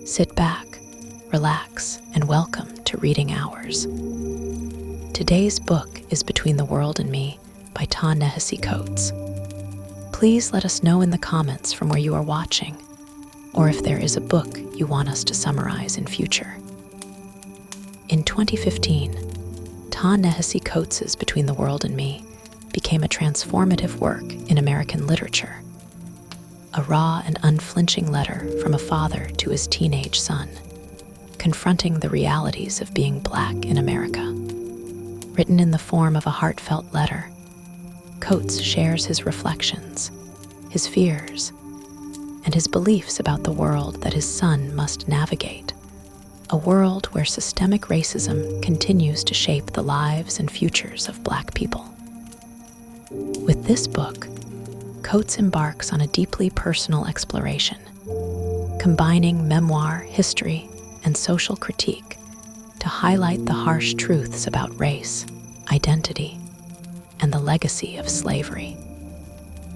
Sit back, relax, and welcome to Reading Hours. Today's book is Between the World and Me by Ta-Nehisi Coates. Please let us know in the comments from where you are watching, or if there is a book you want us to summarize in future. In 2015, Ta-Nehisi Coates' Between the World and Me became a transformative work in American literature. A raw and unflinching letter from a father to his teenage son, confronting the realities of being Black in America. Written in the form of a heartfelt letter, Coates shares his reflections, his fears, and his beliefs about the world that his son must navigate. A world where systemic racism continues to shape the lives and futures of Black people. With this book, Coates embarks on a deeply personal exploration, combining memoir, history, and social critique to highlight the harsh truths about race, identity, and the legacy of slavery.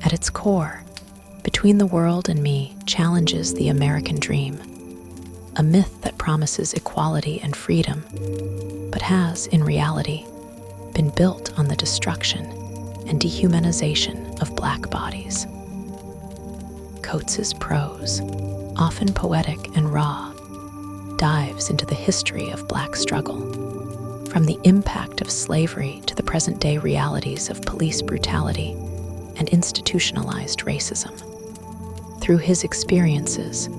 At its core, Between the World and Me challenges the American dream, a myth that promises equality and freedom, but has, in reality, been built on the destruction and dehumanization of Black bodies. Coates' prose, often poetic and raw, dives into the history of Black struggle, from the impact of slavery to the present-day realities of police brutality and institutionalized racism. Through his experiences,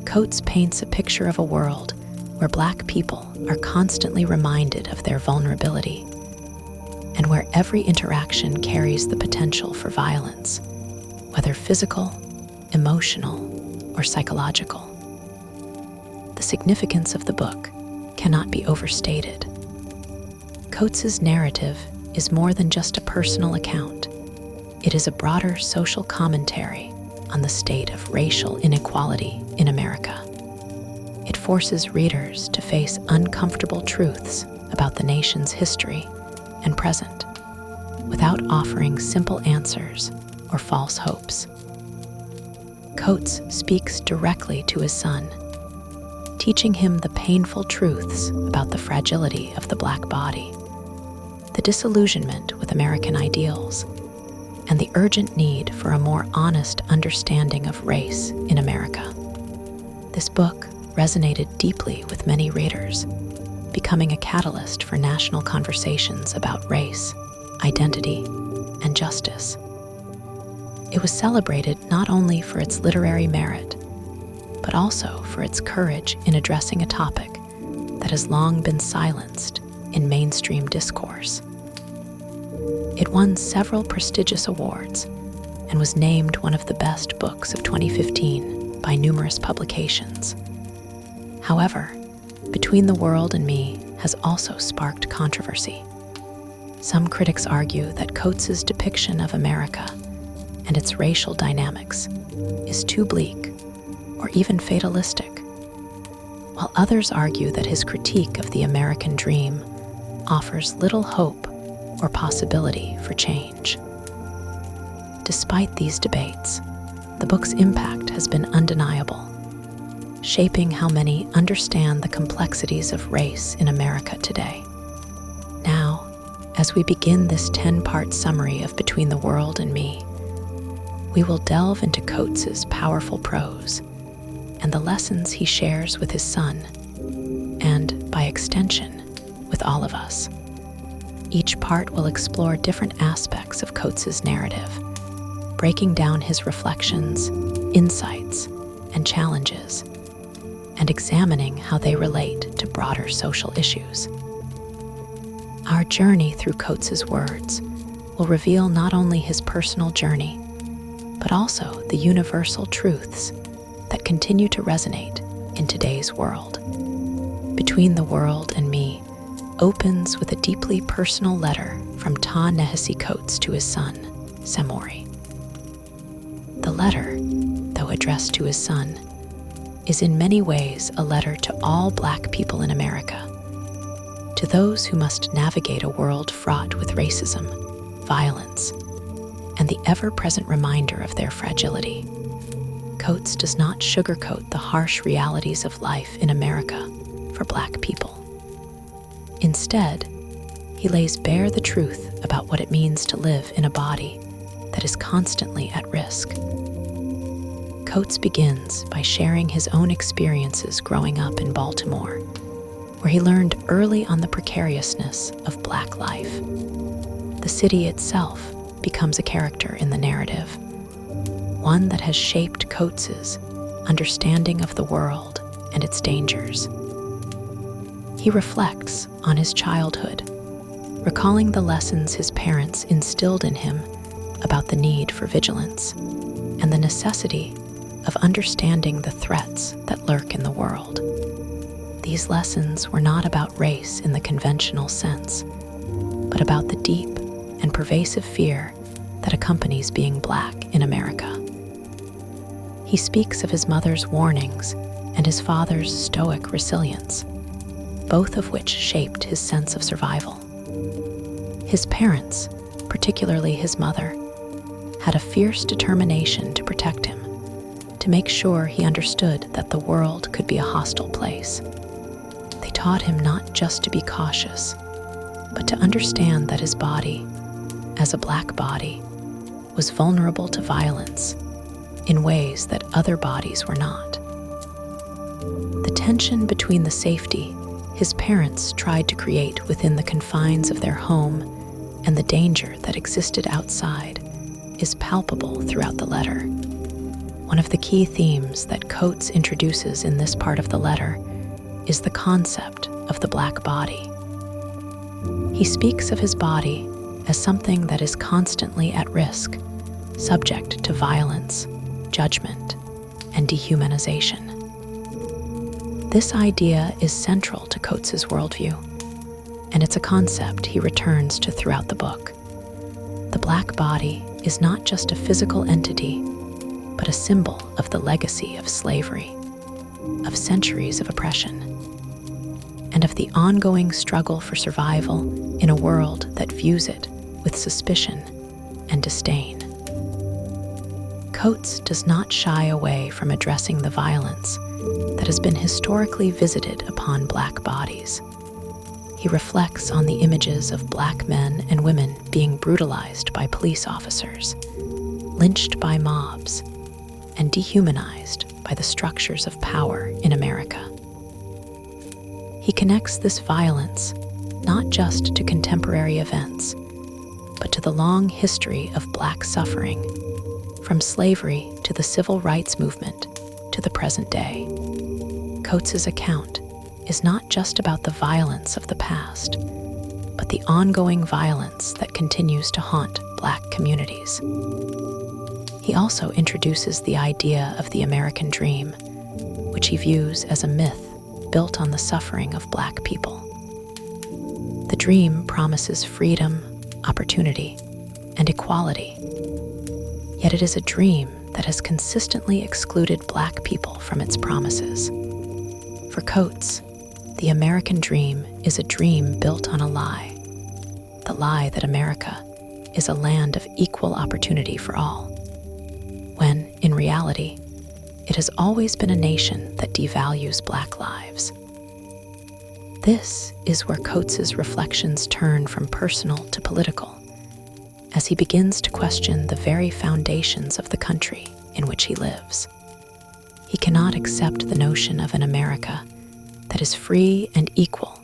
Coates paints a picture of a world where Black people are constantly reminded of their vulnerability, and where every interaction carries the potential for violence, whether physical, emotional, or psychological. The significance of the book cannot be overstated. Coates' narrative is more than just a personal account. It is a broader social commentary on the state of racial inequality in America. It forces readers to face uncomfortable truths about the nation's history and present, without offering simple answers or false hopes. Coates speaks directly to his son, teaching him the painful truths about the fragility of the Black body, the disillusionment with American ideals, and the urgent need for a more honest understanding of race in America. This book resonated deeply with many readers, becoming a catalyst for national conversations about race, identity, and justice. It was celebrated not only for its literary merit, but also for its courage in addressing a topic that has long been silenced in mainstream discourse. It won several prestigious awards and was named one of the best books of 2015 by numerous publications. However, Between the World and Me has also sparked controversy. Some critics argue that Coates' depiction of America and its racial dynamics is too bleak or even fatalistic, while others argue that his critique of the American dream offers little hope or possibility for change. Despite these debates, the book's impact has been undeniable, shaping how many understand the complexities of race in America today. Now, as we begin this 10-part summary of Between the World and Me, we will delve into Coates' powerful prose and the lessons he shares with his son, and, by extension, with all of us. Each part will explore different aspects of Coates' narrative, breaking down his reflections, insights, and challenges, and examining how they relate to broader social issues. Our journey through Coates' words will reveal not only his personal journey, but also the universal truths that continue to resonate in today's world. Between the World and Me opens with a deeply personal letter from Ta-Nehisi Coates to his son, Samori. The letter, though addressed to his son, is in many ways a letter to all Black people in America, to those who must navigate a world fraught with racism, violence, and the ever-present reminder of their fragility. Coates does not sugarcoat the harsh realities of life in America for Black people. Instead, he lays bare the truth about what it means to live in a body that is constantly at risk. Coates begins by sharing his own experiences growing up in Baltimore, where he learned early on the precariousness of Black life. The city itself becomes a character in the narrative, one that has shaped Coates's understanding of the world and its dangers. He reflects on his childhood, recalling the lessons his parents instilled in him about the need for vigilance and the necessity of understanding the threats that lurk in the world. These lessons were not about race in the conventional sense, but about the deep and pervasive fear that accompanies being Black in America. He speaks of his mother's warnings and his father's stoic resilience, both of which shaped his sense of survival. His parents, particularly his mother, had a fierce determination to protect him, to make sure he understood that the world could be a hostile place. They taught him not just to be cautious, but to understand that his body, as a Black body, was vulnerable to violence in ways that other bodies were not. The tension between the safety his parents tried to create within the confines of their home and the danger that existed outside is palpable throughout the letter. One of the key themes that Coates introduces in this part of the letter is the concept of the Black body. He speaks of his body as something that is constantly at risk, subject to violence, judgment, and dehumanization. This idea is central to Coates's worldview, and it's a concept he returns to throughout the book. The Black body is not just a physical entity, but a symbol of the legacy of slavery, of centuries of oppression, and of the ongoing struggle for survival in a world that views it with suspicion and disdain. Coates does not shy away from addressing the violence that has been historically visited upon Black bodies. He reflects on the images of Black men and women being brutalized by police officers, lynched by mobs, and dehumanized by the structures of power in America. He connects this violence not just to contemporary events, but to the long history of Black suffering, from slavery to the civil rights movement to the present day. Coates's account is not just about the violence of the past, but the ongoing violence that continues to haunt Black communities. He also introduces the idea of the American dream, which he views as a myth built on the suffering of Black people. The dream promises freedom, opportunity, and equality. Yet it is a dream that has consistently excluded Black people from its promises. For Coates, the American dream is a dream built on a lie, the lie that America is a land of equal opportunity for all, when, in reality, it has always been a nation that devalues Black lives. This is where Coates's reflections turn from personal to political, as he begins to question the very foundations of the country in which he lives. He cannot accept the notion of an America that is free and equal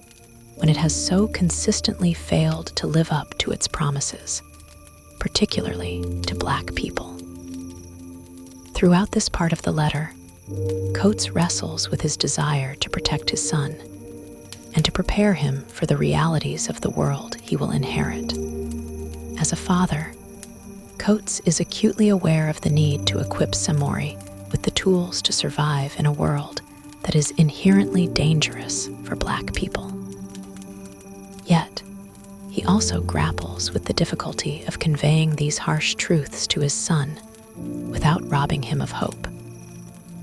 when it has so consistently failed to live up to its promises, particularly to Black people. Throughout this part of the letter, Coates wrestles with his desire to protect his son and to prepare him for the realities of the world he will inherit. As a father, Coates is acutely aware of the need to equip Samori with the tools to survive in a world that is inherently dangerous for Black people. Yet, he also grapples with the difficulty of conveying these harsh truths to his son without robbing him of hope.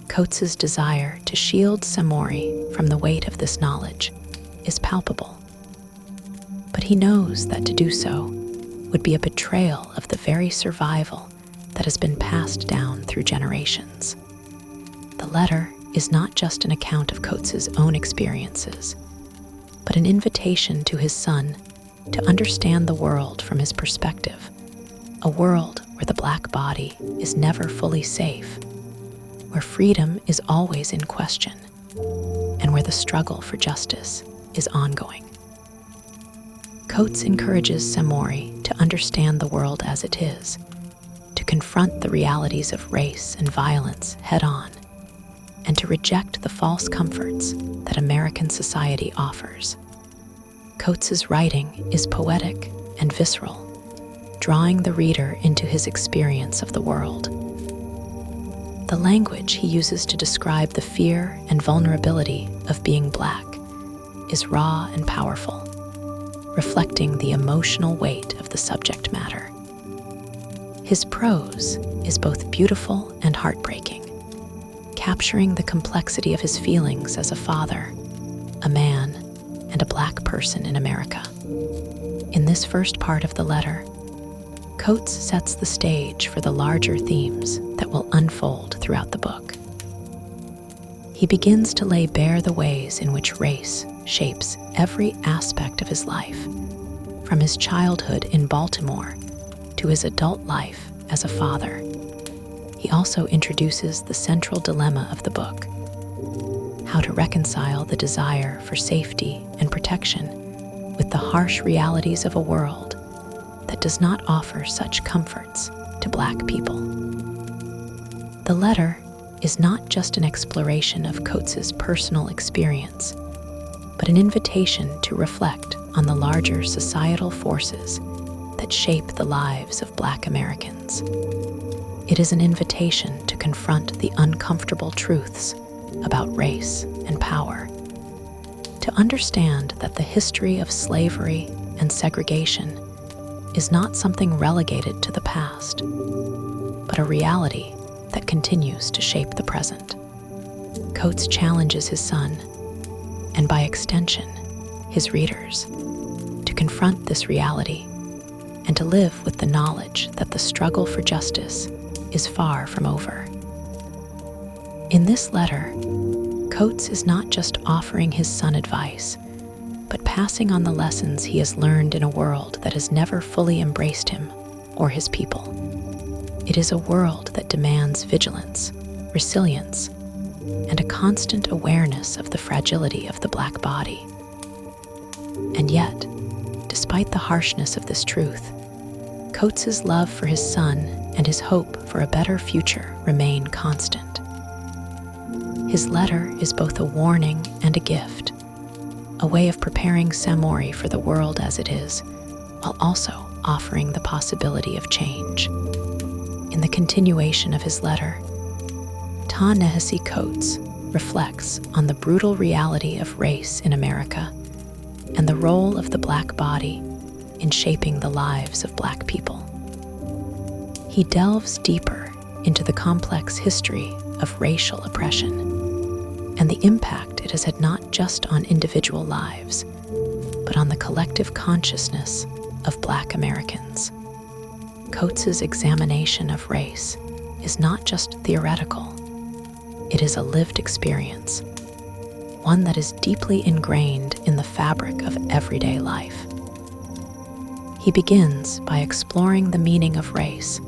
Coates's desire to shield Samori from the weight of this knowledge is palpable, but he knows that to do so would be a betrayal of the very survival that has been passed down through generations. letter is not just an account of Coates's own experiences, but an invitation to his son to understand the world from his perspective, a world where the Black body is never fully safe, where freedom is always in question, and where the struggle for justice is ongoing. Coates encourages Samori to understand the world as it is, to confront the realities of race and violence head-on, and to reject the false comforts that American society offers. Coates's writing is poetic and visceral, drawing the reader into his experience of the world. The language he uses to describe the fear and vulnerability of being Black is raw and powerful, reflecting the emotional weight of the subject matter. His prose is both beautiful and heartbreaking, capturing the complexity of his feelings as a father, a man, and a Black person in America. In this first part of the letter, Coates sets the stage for the larger themes that will unfold throughout the book. He begins to lay bare the ways in which race shapes every aspect of his life, from his childhood in Baltimore to his adult life as a father. He also introduces the central dilemma of the book: how to reconcile the desire for safety and protection with the harsh realities of a world that does not offer such comforts to Black people. The letter is not just an exploration of Coates's personal experience, but an invitation to reflect on the larger societal forces that shape the lives of Black Americans. It is an invitation to confront the uncomfortable truths about race and power, to understand that the history of slavery and segregation is not something relegated to the past, but a reality that continues to shape the present. Coates challenges his son, and by extension, his readers, to confront this reality and to live with the knowledge that the struggle for justice is far from over. In this letter, Coates is not just offering his son advice, but passing on the lessons he has learned in a world that has never fully embraced him or his people. It is a world that demands vigilance, resilience, and a constant awareness of the fragility of the Black body. And yet, despite the harshness of this truth, Coates's love for his son and his hope for a better future remain constant. His letter is both a warning and a gift, a way of preparing Samori for the world as it is, while also offering the possibility of change. In the continuation of his letter, Ta-Nehisi Coates reflects on the brutal reality of race in America and the role of the Black body in shaping the lives of Black people. He delves deeper into the complex history of racial oppression and the impact it has had not just on individual lives, but on the collective consciousness of Black Americans. Coates's examination of race is not just theoretical, it is a lived experience, one that is deeply ingrained in the fabric of everyday life. He begins by exploring the meaning of race,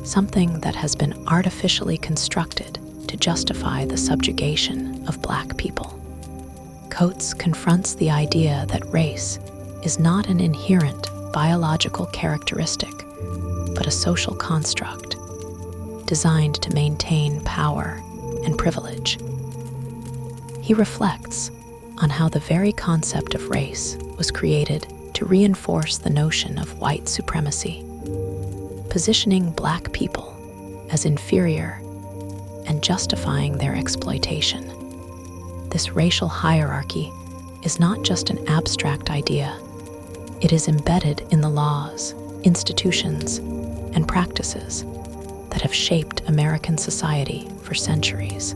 something that has been artificially constructed to justify the subjugation of Black people. Coates confronts the idea that race is not an inherent biological characteristic, but a social construct designed to maintain power and privilege. He reflects on how the very concept of race was created to reinforce the notion of white supremacy, positioning Black people as inferior and justifying their exploitation. This racial hierarchy is not just an abstract idea. It is embedded in the laws, institutions, and practices that have shaped American society for centuries.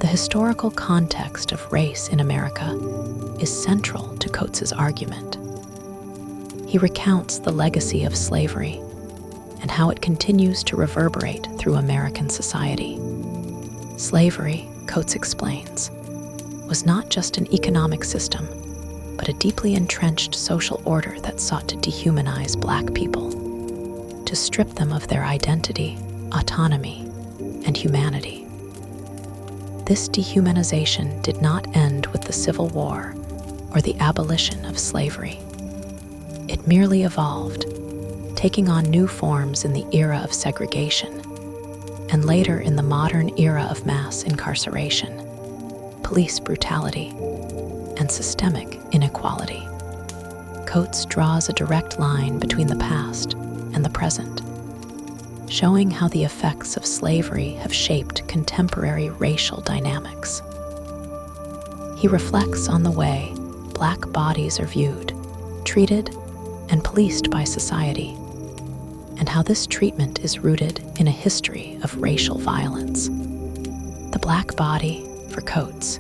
The historical context of race in America is central to Coates's argument. He recounts the legacy of slavery and how it continues to reverberate through American society. Slavery, Coates explains, was not just an economic system, but a deeply entrenched social order that sought to dehumanize Black people, to strip them of their identity, autonomy, and humanity. This dehumanization did not end with the Civil War or the abolition of slavery. It merely evolved, taking on new forms in the era of segregation, and later in the modern era of mass incarceration, police brutality, and systemic inequality. Coates draws a direct line between the past and the present, showing how the effects of slavery have shaped contemporary racial dynamics. He reflects on the way Black bodies are viewed, treated, and policed by society, and how this treatment is rooted in a history of racial violence. The Black body, for Coates,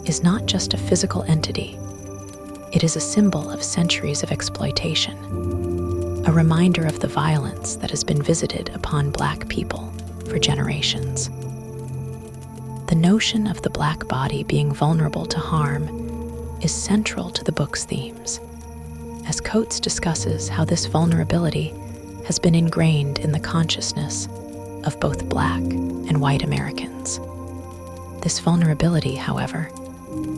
is not just a physical entity. It is a symbol of centuries of exploitation, a reminder of the violence that has been visited upon Black people for generations. The notion of the Black body being vulnerable to harm is central to the book's themes, as Coates discusses how this vulnerability has been ingrained in the consciousness of both Black and white Americans. This vulnerability, however,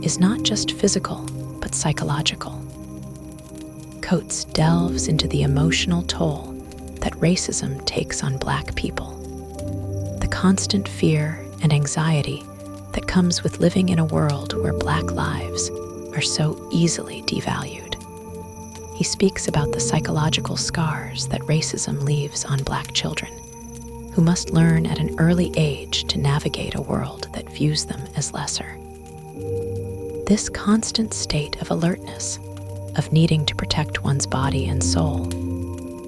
is not just physical, but psychological. Coates delves into the emotional toll that racism takes on Black people, the constant fear and anxiety that comes with living in a world where Black lives are so easily devalued. He speaks about the psychological scars that racism leaves on Black children, who must learn at an early age to navigate a world that views them as lesser. This constant state of alertness, of needing to protect one's body and soul,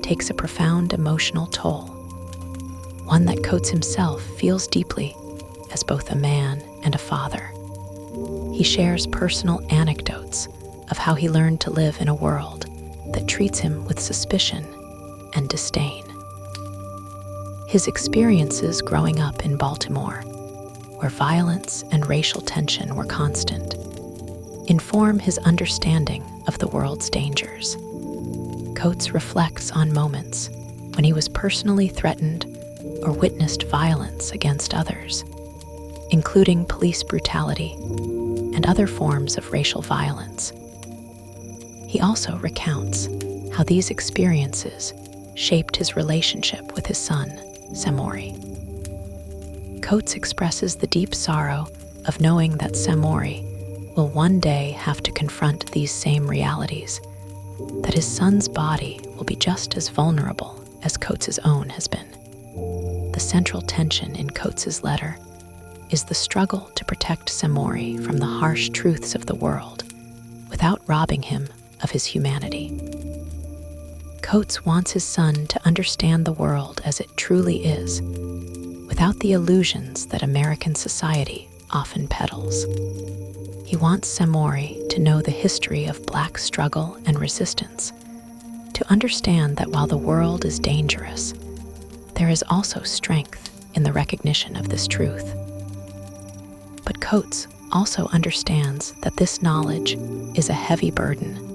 takes a profound emotional toll, one that Coates himself feels deeply as both a man and a father. He shares personal anecdotes of how he learned to live in a world that treats him with suspicion and disdain. His experiences growing up in Baltimore, where violence and racial tension were constant, inform his understanding of the world's dangers. Coates reflects on moments when he was personally threatened or witnessed violence against others, including police brutality and other forms of racial violence. He also recounts how these experiences shaped his relationship with his son, Samori. Coates expresses the deep sorrow of knowing that Samori will one day have to confront these same realities, that his son's body will be just as vulnerable as Coates's own has been. The central tension in Coates's letter is the struggle to protect Samori from the harsh truths of the world without robbing him of his humanity. Coates wants his son to understand the world as it truly is, without the illusions that American society often peddles. He wants Samori to know the history of Black struggle and resistance, to understand that while the world is dangerous, there is also strength in the recognition of this truth. But Coates also understands that this knowledge is a heavy burden,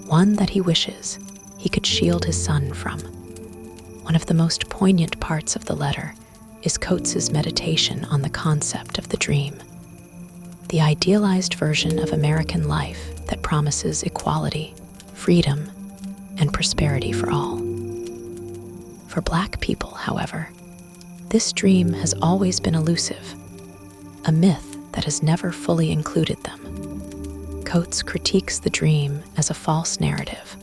one that he wishes he could shield his son from. One of the most poignant parts of the letter is Coates's meditation on the concept of the dream, the idealized version of American life that promises equality, freedom, and prosperity for all. For Black people, however, this dream has always been elusive, a myth that has never fully included them. Coates critiques the dream as a false narrative,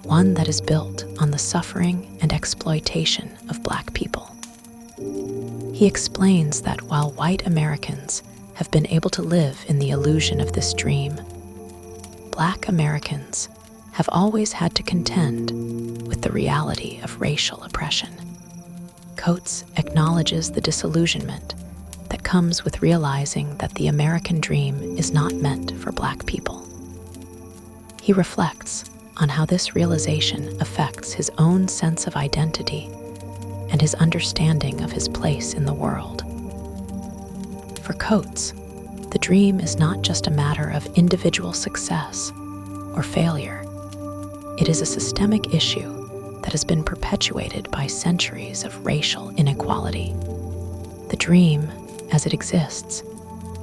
one that is built on the suffering and exploitation of Black people. He explains that while white Americans have been able to live in the illusion of this dream, Black Americans have always had to contend with the reality of racial oppression. Coates acknowledges the disillusionment that comes with realizing that the American dream is not meant for Black people. He reflects on how this realization affects his own sense of identity and his understanding of his place in the world. For Coates, the dream is not just a matter of individual success or failure. It is a systemic issue that has been perpetuated by centuries of racial inequality. The dream, as it exists,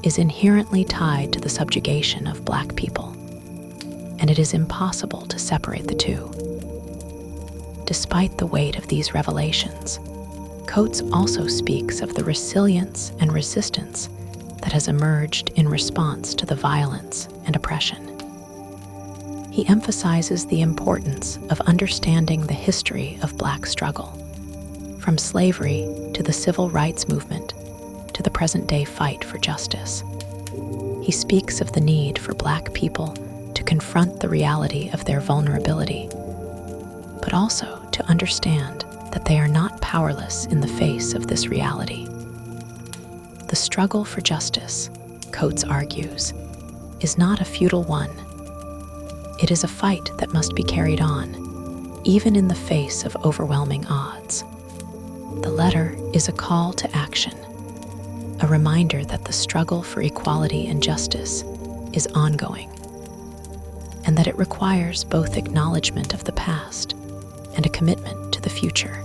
is inherently tied to the subjugation of Black people, and it is impossible to separate the two. Despite the weight of these revelations, Coates also speaks of the resilience and resistance that has emerged in response to the violence and oppression. He emphasizes the importance of understanding the history of Black struggle, from slavery to the civil rights movement to the present-day fight for justice. He speaks of the need for Black people to confront the reality of their vulnerability, but also to understand that they are not powerless in the face of this reality. The struggle for justice, Coates argues, is not a futile one. It is a fight that must be carried on, even in the face of overwhelming odds. The letter is a call to action, a reminder that the struggle for equality and justice is ongoing, and that it requires both acknowledgement of the past and a commitment to the future.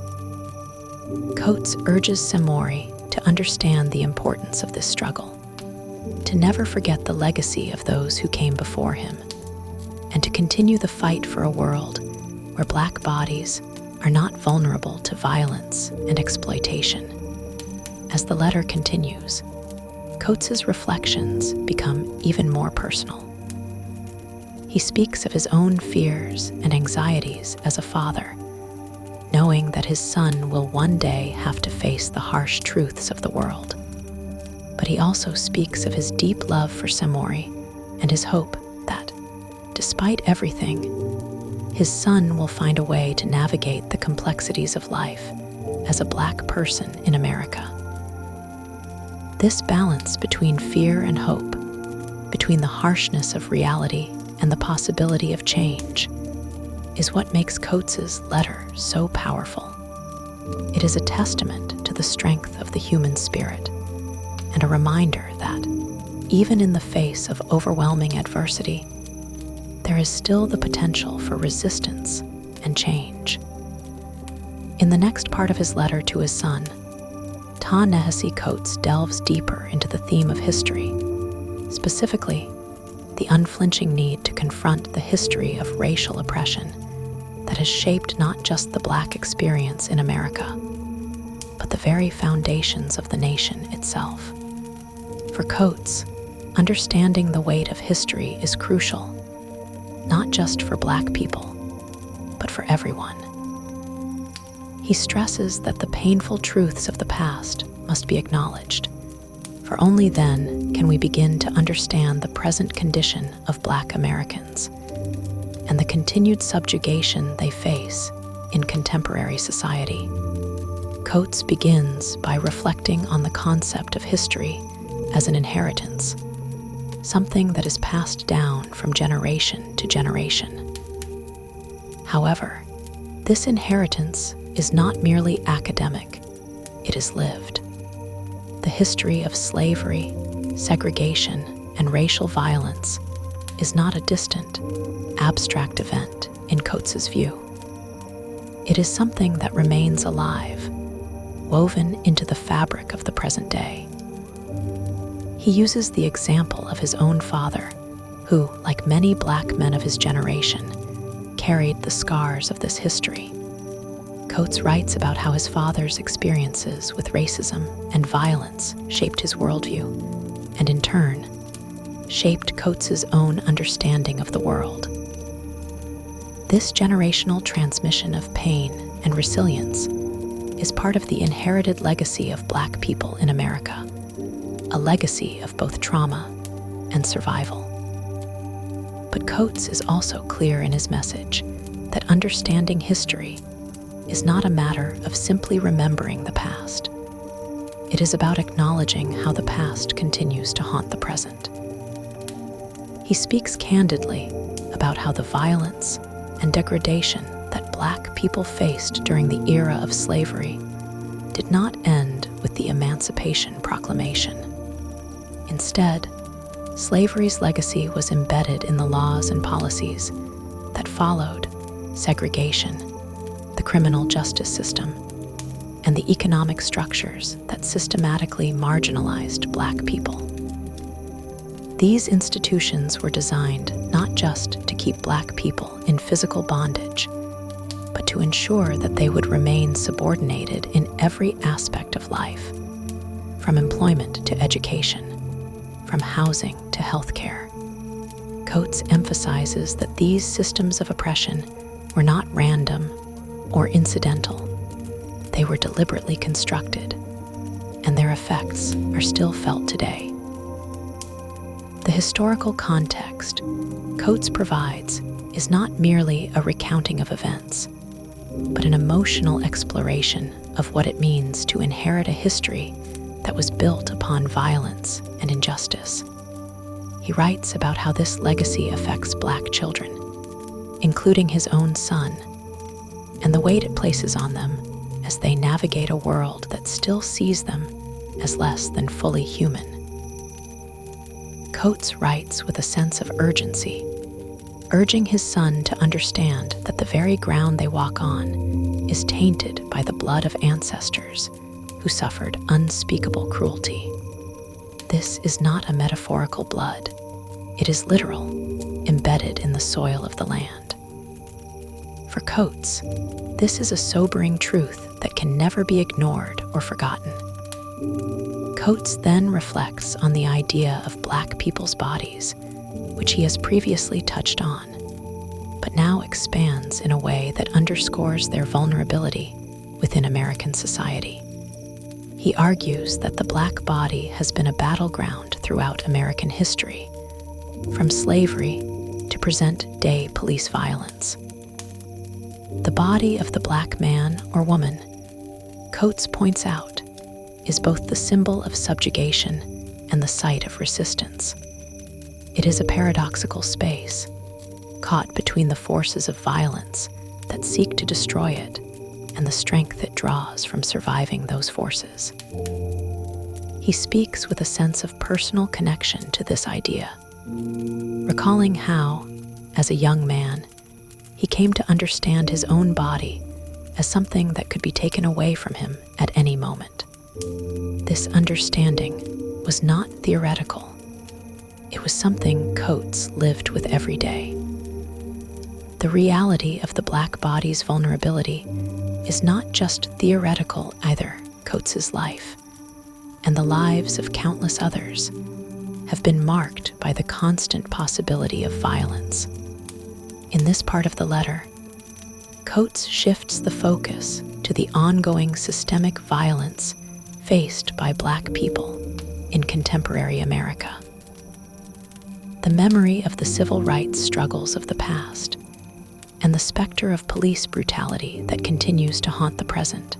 Coates urges Samori to understand the importance of this struggle, to never forget the legacy of those who came before him, and to continue the fight for a world where Black bodies are not vulnerable to violence and exploitation. As the letter continues, Coates's reflections become even more personal. He speaks of his own fears and anxieties as a father, knowing that his son will one day have to face the harsh truths of the world. But he also speaks of his deep love for Samori and his hope that, despite everything, his son will find a way to navigate the complexities of life as a Black person in America. This balance between fear and hope, between the harshness of reality and the possibility of change, is what makes Coates's letter so powerful. It is a testament to the strength of the human spirit and a reminder that, even in the face of overwhelming adversity, there is still the potential for resistance and change. In the next part of his letter to his son, Ta-Nehisi Coates delves deeper into the theme of history, specifically the unflinching need to confront the history of racial oppression that has shaped not just the Black experience in America, but the very foundations of the nation itself. For Coates, understanding the weight of history is crucial, not just for Black people, but for everyone. He stresses that the painful truths of the past must be acknowledged, for only then can we begin to understand the present condition of Black Americans and the continued subjugation they face in contemporary society. Coates begins by reflecting on the concept of history as an inheritance, something that is passed down from generation to generation. However, this inheritance is not merely academic, it is lived. The history of slavery, segregation, and racial violence is not a distant, abstract event in Coates's view. It is something that remains alive, woven into the fabric of the present day. He uses the example of his own father, who, like many Black men of his generation, carried the scars of this history. Coates writes about how his father's experiences with racism and violence shaped his worldview, and in turn, shaped Coates's own understanding of the world. This generational transmission of pain and resilience is part of the inherited legacy of Black people in America, a legacy of both trauma and survival. But Coates is also clear in his message that understanding history is not a matter of simply remembering the past. It is about acknowledging how the past continues to haunt the present. He speaks candidly about how the violence and degradation that Black people faced during the era of slavery did not end with the Emancipation Proclamation. Instead, slavery's legacy was embedded in the laws and policies that followed segregation, the criminal justice system, and the economic structures that systematically marginalized Black people. These institutions were designed not just to keep Black people in physical bondage, but to ensure that they would remain subordinated in every aspect of life, from employment to education, from housing to healthcare. Coates emphasizes that these systems of oppression were not random or incidental. They were deliberately constructed, and their effects are still felt today. The historical context Coates provides is not merely a recounting of events, but an emotional exploration of what it means to inherit a history that was built upon violence and injustice. He writes about how this legacy affects Black children, including his own son, and the weight it places on them as they navigate a world that still sees them as less than fully human. Coates writes with a sense of urgency, urging his son to understand that the very ground they walk on is tainted by the blood of ancestors who suffered unspeakable cruelty. This is not a metaphorical blood. It is literal, embedded in the soil of the land. For Coates, this is a sobering truth that can never be ignored or forgotten. Coates then reflects on the idea of Black people's bodies, which he has previously touched on, but now expands in a way that underscores their vulnerability within American society. He argues that the Black body has been a battleground throughout American history, from slavery to present-day police violence. The body of the Black man or woman, Coates points out, is both the symbol of subjugation and the site of resistance. It is a paradoxical space, caught between the forces of violence that seek to destroy it and the strength it draws from surviving those forces. He speaks with a sense of personal connection to this idea, recalling how, as a young man, he came to understand his own body as something that could be taken away from him at any moment. This understanding was not theoretical. It was something Coates lived with every day. The reality of the Black body's vulnerability is not just theoretical either. Coates's life, and the lives of countless others, have been marked by the constant possibility of violence. In this part of the letter, Coates shifts the focus to the ongoing systemic violence faced by Black people in contemporary America. The memory of the civil rights struggles of the past and the specter of police brutality that continues to haunt the present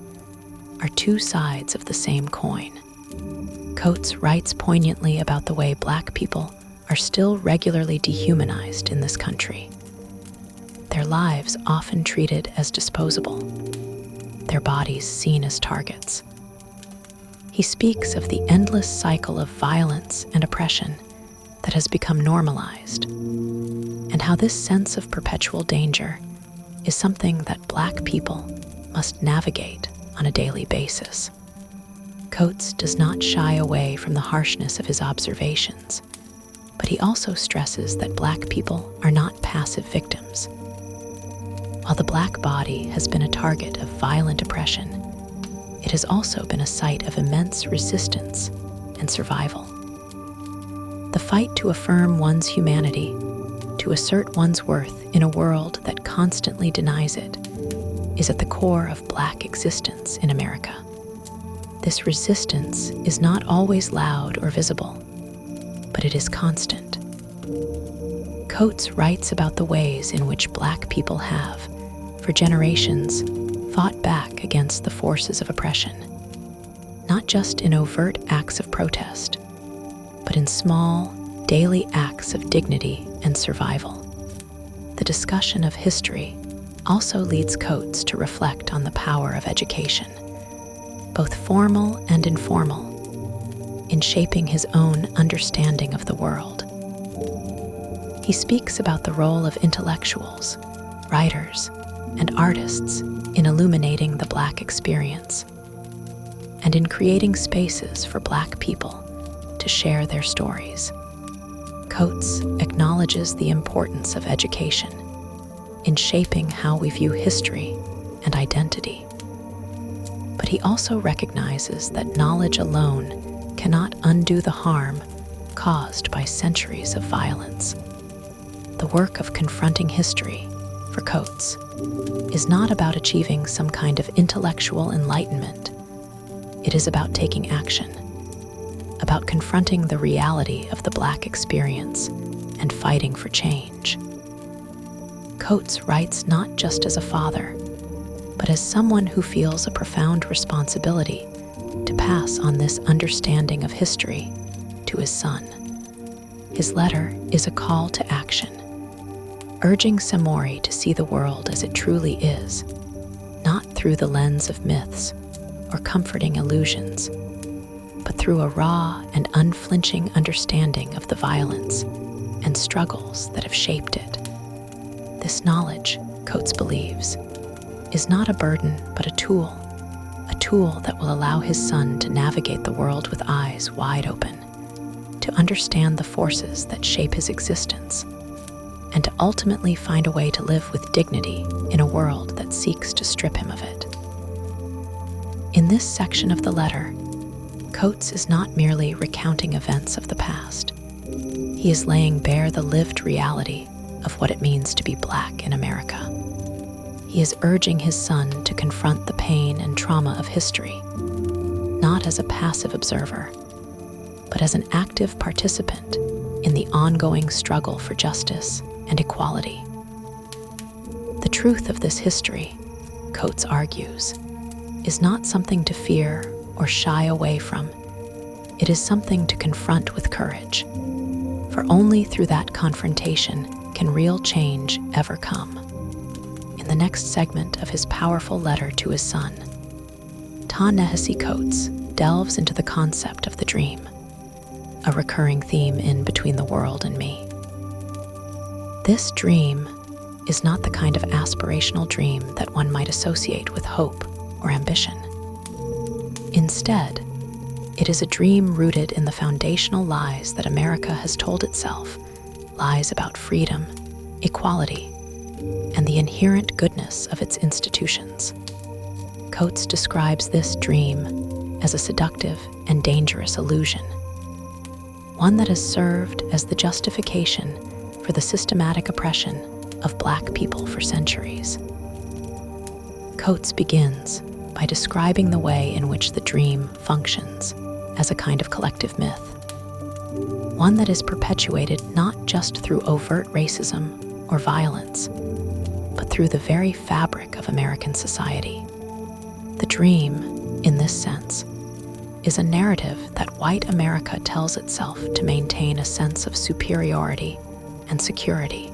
are two sides of the same coin. Coates writes poignantly about the way Black people are still regularly dehumanized in this country. Their lives often treated as disposable, their bodies seen as targets. He speaks of the endless cycle of violence and oppression that has become normalized, and how this sense of perpetual danger is something that Black people must navigate on a daily basis. Coates does not shy away from the harshness of his observations, but he also stresses that Black people are not passive victims. While the Black body has been a target of violent oppression, it has also been a site of immense resistance and survival. The fight to affirm one's humanity, to assert one's worth in a world that constantly denies it, is at the core of Black existence in America. This resistance is not always loud or visible, but it is constant. Coates writes about the ways in which Black people have, for generations, fought back against the forces of oppression, not just in overt acts of protest, but in small, daily acts of dignity and survival. The discussion of history also leads Coates to reflect on the power of education, both formal and informal, in shaping his own understanding of the world. He speaks about the role of intellectuals, writers, and artists in illuminating the Black experience, and in creating spaces for Black people to share their stories. Coates acknowledges the importance of education in shaping how we view history and identity. But he also recognizes that knowledge alone cannot undo the harm caused by centuries of violence. The work of confronting history, for Coates, is not about achieving some kind of intellectual enlightenment. It is about taking action, about confronting the reality of the Black experience and fighting for change. Coates writes not just as a father, but as someone who feels a profound responsibility to pass on this understanding of history to his son. His letter is a call to action, urging Samori to see the world as it truly is, not through the lens of myths or comforting illusions, but through a raw and unflinching understanding of the violence and struggles that have shaped it. This knowledge, Coates believes, is not a burden but a tool that will allow his son to navigate the world with eyes wide open, to understand the forces that shape his existence, and to ultimately find a way to live with dignity in a world that seeks to strip him of it. In this section of the letter, Coates is not merely recounting events of the past. He is laying bare the lived reality of what it means to be Black in America. He is urging his son to confront the pain and trauma of history, not as a passive observer, but as an active participant in the ongoing struggle for justice and equality. The truth of this history, Coates argues, is not something to fear or shy away from. It is something to confront with courage, for only through that confrontation can real change ever come. In the next segment of his powerful letter to his son, Ta-Nehisi Coates delves into the concept of the dream, a recurring theme in Between the World and Me. This dream is not the kind of aspirational dream that one might associate with hope or ambition. Instead, it is a dream rooted in the foundational lies that America has told itself, lies about freedom, equality, and the inherent goodness of its institutions. Coates describes this dream as a seductive and dangerous illusion, one that has served as the justification for the systematic oppression of Black people for centuries. Coates begins by describing the way in which the dream functions as a kind of collective myth, one that is perpetuated not just through overt racism or violence, but through the very fabric of American society. The dream, in this sense, is a narrative that white America tells itself to maintain a sense of superiority and security.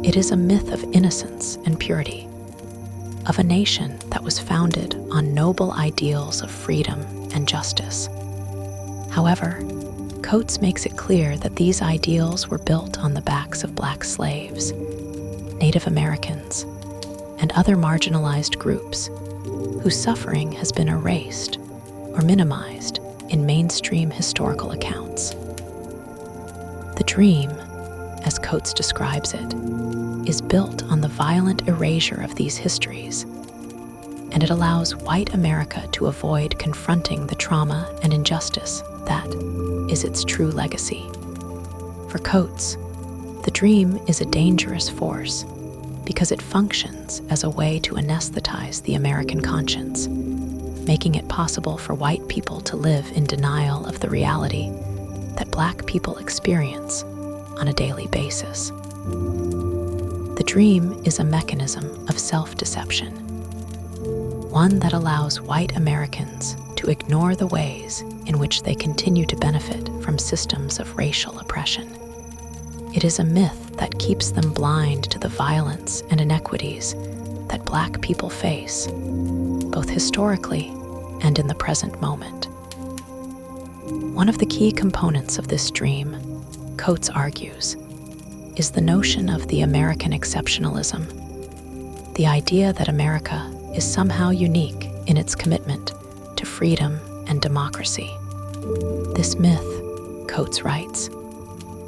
It is a myth of innocence and purity, of a nation that was founded on noble ideals of freedom and justice. However, Coates makes it clear that these ideals were built on the backs of Black slaves, Native Americans, and other marginalized groups whose suffering has been erased or minimized in mainstream historical accounts. The dream, as Coates describes it, is built on the violent erasure of these histories, and it allows white America to avoid confronting the trauma and injustice that is its true legacy. For Coates, the dream is a dangerous force because it functions as a way to anesthetize the American conscience, making it possible for white people to live in denial of the reality that Black people experience on a daily basis. The dream is a mechanism of self-deception, one that allows white Americans to ignore the ways in which they continue to benefit from systems of racial oppression. It is a myth that keeps them blind to the violence and inequities that Black people face, both historically and in the present moment. One of the key components of this dream, Coates argues, is the notion of the American exceptionalism, the idea that America is somehow unique in its commitment to freedom and democracy. This myth, Coates writes,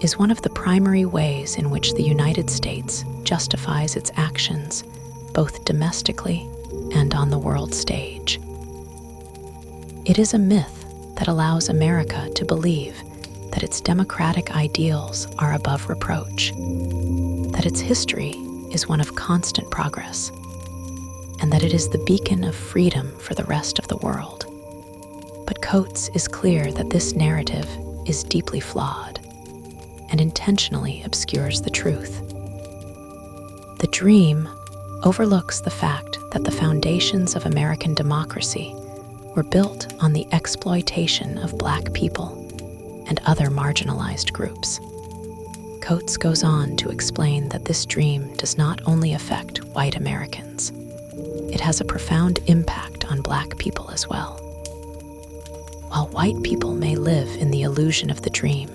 is one of the primary ways in which the United States justifies its actions, both domestically and on the world stage. It is a myth that allows America to believe that its democratic ideals are above reproach, that its history is one of constant progress, and that it is the beacon of freedom for the rest of the world. But Coates is clear that this narrative is deeply flawed and intentionally obscures the truth. The dream overlooks the fact that the foundations of American democracy were built on the exploitation of Black people and other marginalized groups. Coates goes on to explain that this dream does not only affect white Americans, it has a profound impact on Black people as well. While white people may live in the illusion of the dream,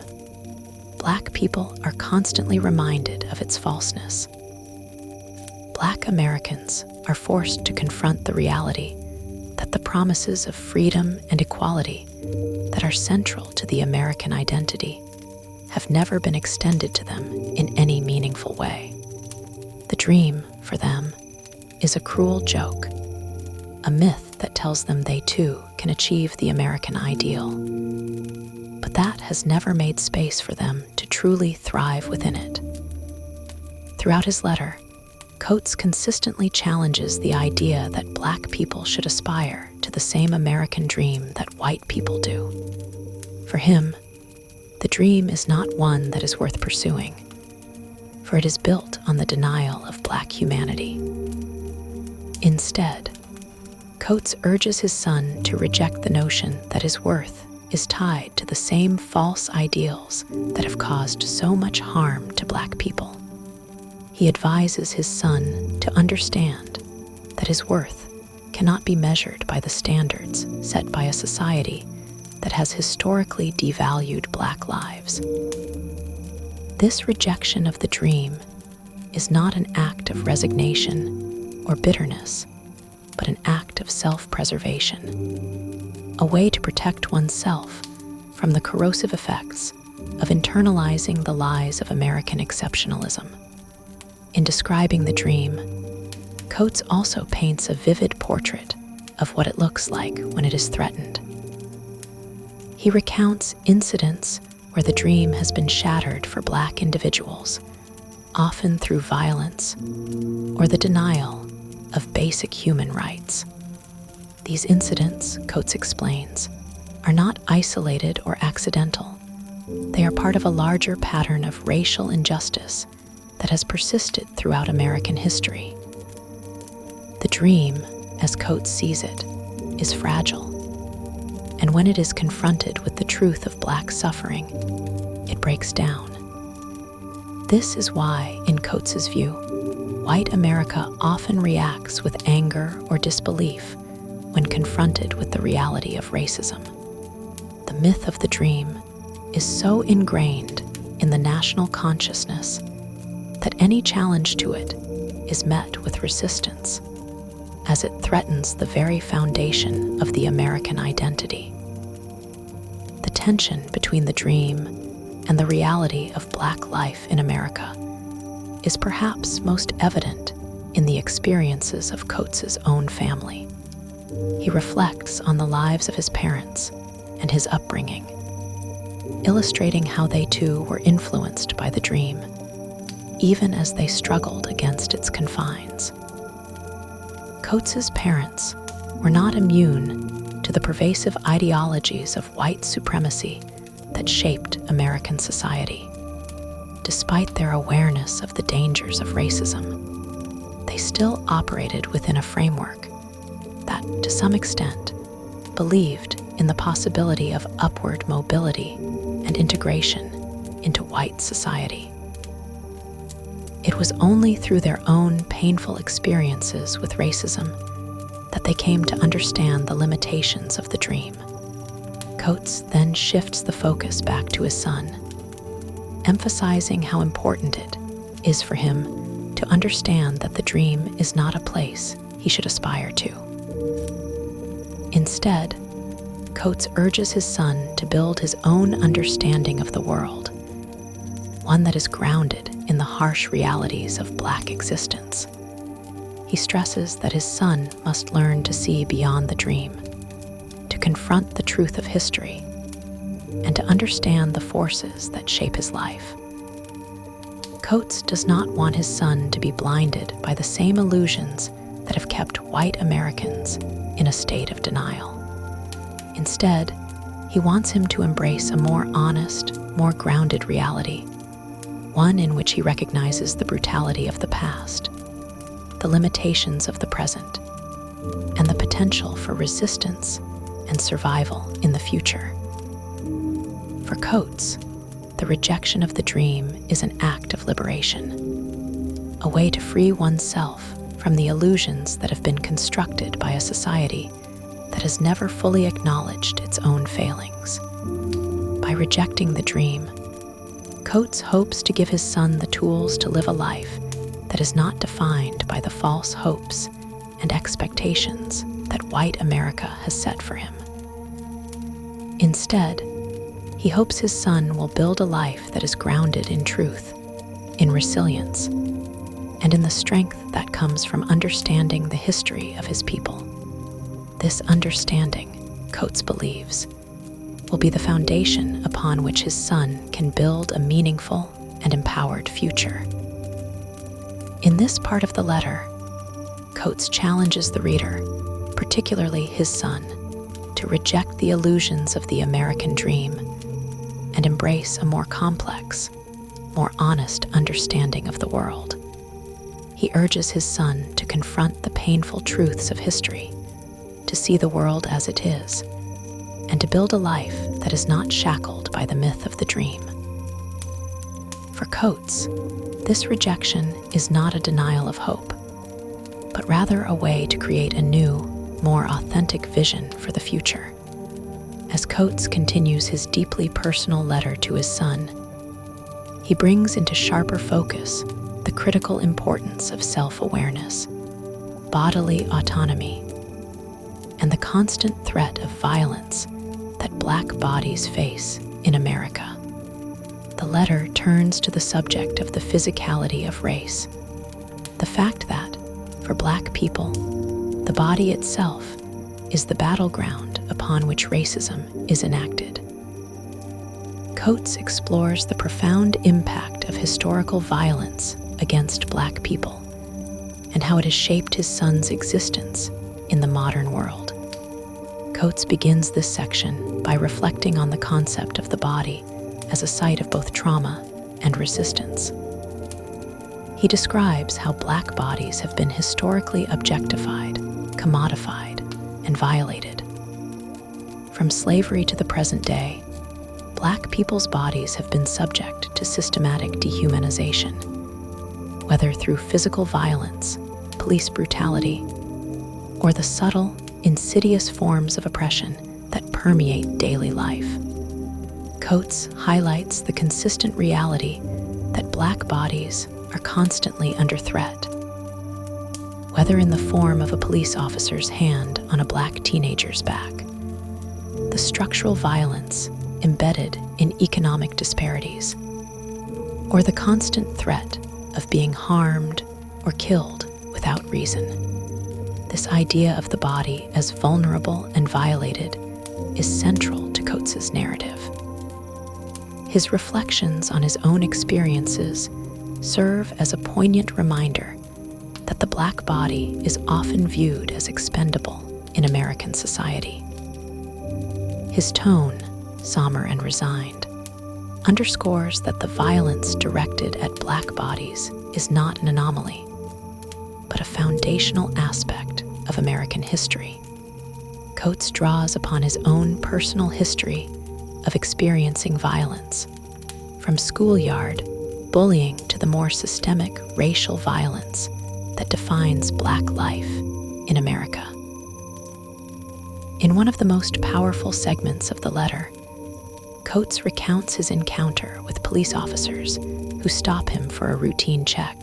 Black people are constantly reminded of its falseness. Black Americans are forced to confront the reality that the promises of freedom and equality that are central to the American identity have never been extended to them in any meaningful way. The dream, for them, is a cruel joke, a myth that tells them they too can achieve the American ideal. But that has never made space for them to truly thrive within it. Throughout his letter, Coates consistently challenges the idea that Black people should aspire to the same American dream that white people do. For him, the dream is not one that is worth pursuing, for it is built on the denial of Black humanity. Instead, Coates urges his son to reject the notion that his worth is tied to the same false ideals that have caused so much harm to Black people. He advises his son to understand that his worth cannot be measured by the standards set by a society that has historically devalued Black lives. This rejection of the dream is not an act of resignation or bitterness, but an act of self-preservation, a way to protect oneself from the corrosive effects of internalizing the lies of American exceptionalism. In describing the dream, Coates also paints a vivid portrait of what it looks like when it is threatened. He recounts incidents where the dream has been shattered for Black individuals, often through violence or the denial of basic human rights. These incidents, Coates explains, are not isolated or accidental. They are part of a larger pattern of racial injustice that has persisted throughout American history. The dream, as Coates sees it, is fragile, and when it is confronted with the truth of Black suffering, it breaks down. This is why, in Coates's view, white America often reacts with anger or disbelief when confronted with the reality of racism. The myth of the dream is so ingrained in the national consciousness that any challenge to it is met with resistance, as it threatens the very foundation of the American identity. The tension between the dream and the reality of Black life in America is perhaps most evident in the experiences of Coates's own family. He reflects on the lives of his parents and his upbringing, illustrating how they too were influenced by the dream, even as they struggled against its confines. Coates's parents were not immune to the pervasive ideologies of white supremacy that shaped American society. Despite their awareness of the dangers of racism, they still operated within a framework that, to some extent, believed in the possibility of upward mobility and integration into white society. It was only through their own painful experiences with racism that they came to understand the limitations of the dream. Coates then shifts the focus back to his son, emphasizing how important it is for him to understand that the dream is not a place he should aspire to. Instead, Coates urges his son to build his own understanding of the world, one that is grounded in the harsh realities of Black existence. He stresses that his son must learn to see beyond the dream, to confront the truth of history, and to understand the forces that shape his life. Coates does not want his son to be blinded by the same illusions that have kept white Americans in a state of denial. Instead, he wants him to embrace a more honest, more grounded reality, one in which he recognizes the brutality of the past, the limitations of the present, and the potential for resistance and survival in the future. For Coates, the rejection of the dream is an act of liberation, a way to free oneself from the illusions that have been constructed by a society that has never fully acknowledged its own failings. By rejecting the dream, Coates hopes to give his son the tools to live a life that is not defined by the false hopes and expectations that white America has set for him. Instead, he hopes his son will build a life that is grounded in truth, in resilience, and in the strength that comes from understanding the history of his people. This understanding, Coates believes, will be the foundation upon which his son can build a meaningful and empowered future. In this part of the letter, Coates challenges the reader, particularly his son, to reject the illusions of the American dream and embrace a more complex, more honest understanding of the world. He urges his son to confront the painful truths of history, to see the world as it is, and to build a life that is not shackled by the myth of the dream. For Coates, this rejection is not a denial of hope, but rather a way to create a new, more authentic vision for the future. As Coates continues his deeply personal letter to his son, he brings into sharper focus the critical importance of self-awareness, bodily autonomy, and the constant threat of violence that Black bodies face in America. The letter turns to the subject of the physicality of race, the fact that, for Black people, the body itself is the battleground upon which racism is enacted. Coates explores the profound impact of historical violence against Black people and how it has shaped his son's existence in the modern world. Coates begins this section by reflecting on the concept of the body as a site of both trauma and resistance. He describes how Black bodies have been historically objectified, commodified, and violated. From slavery to the present day, Black people's bodies have been subject to systematic dehumanization, whether through physical violence, police brutality, or the subtle, insidious forms of oppression that permeate daily life. Coates highlights the consistent reality that Black bodies are constantly under threat, whether in the form of a police officer's hand on a Black teenager's back, the structural violence embedded in economic disparities, or the constant threat of being harmed or killed without reason. This idea of the body as vulnerable and violated is central to Coates's narrative. His reflections on his own experiences serve as a poignant reminder that the Black body is often viewed as expendable in American society. His tone, somber and resigned, underscores that the violence directed at Black bodies is not an anomaly, but a foundational aspect of American history. Coates draws upon his own personal history of experiencing violence, from schoolyard bullying to the more systemic racial violence that defines Black life in America. In one of the most powerful segments of the letter, Coates recounts his encounter with police officers who stop him for a routine check.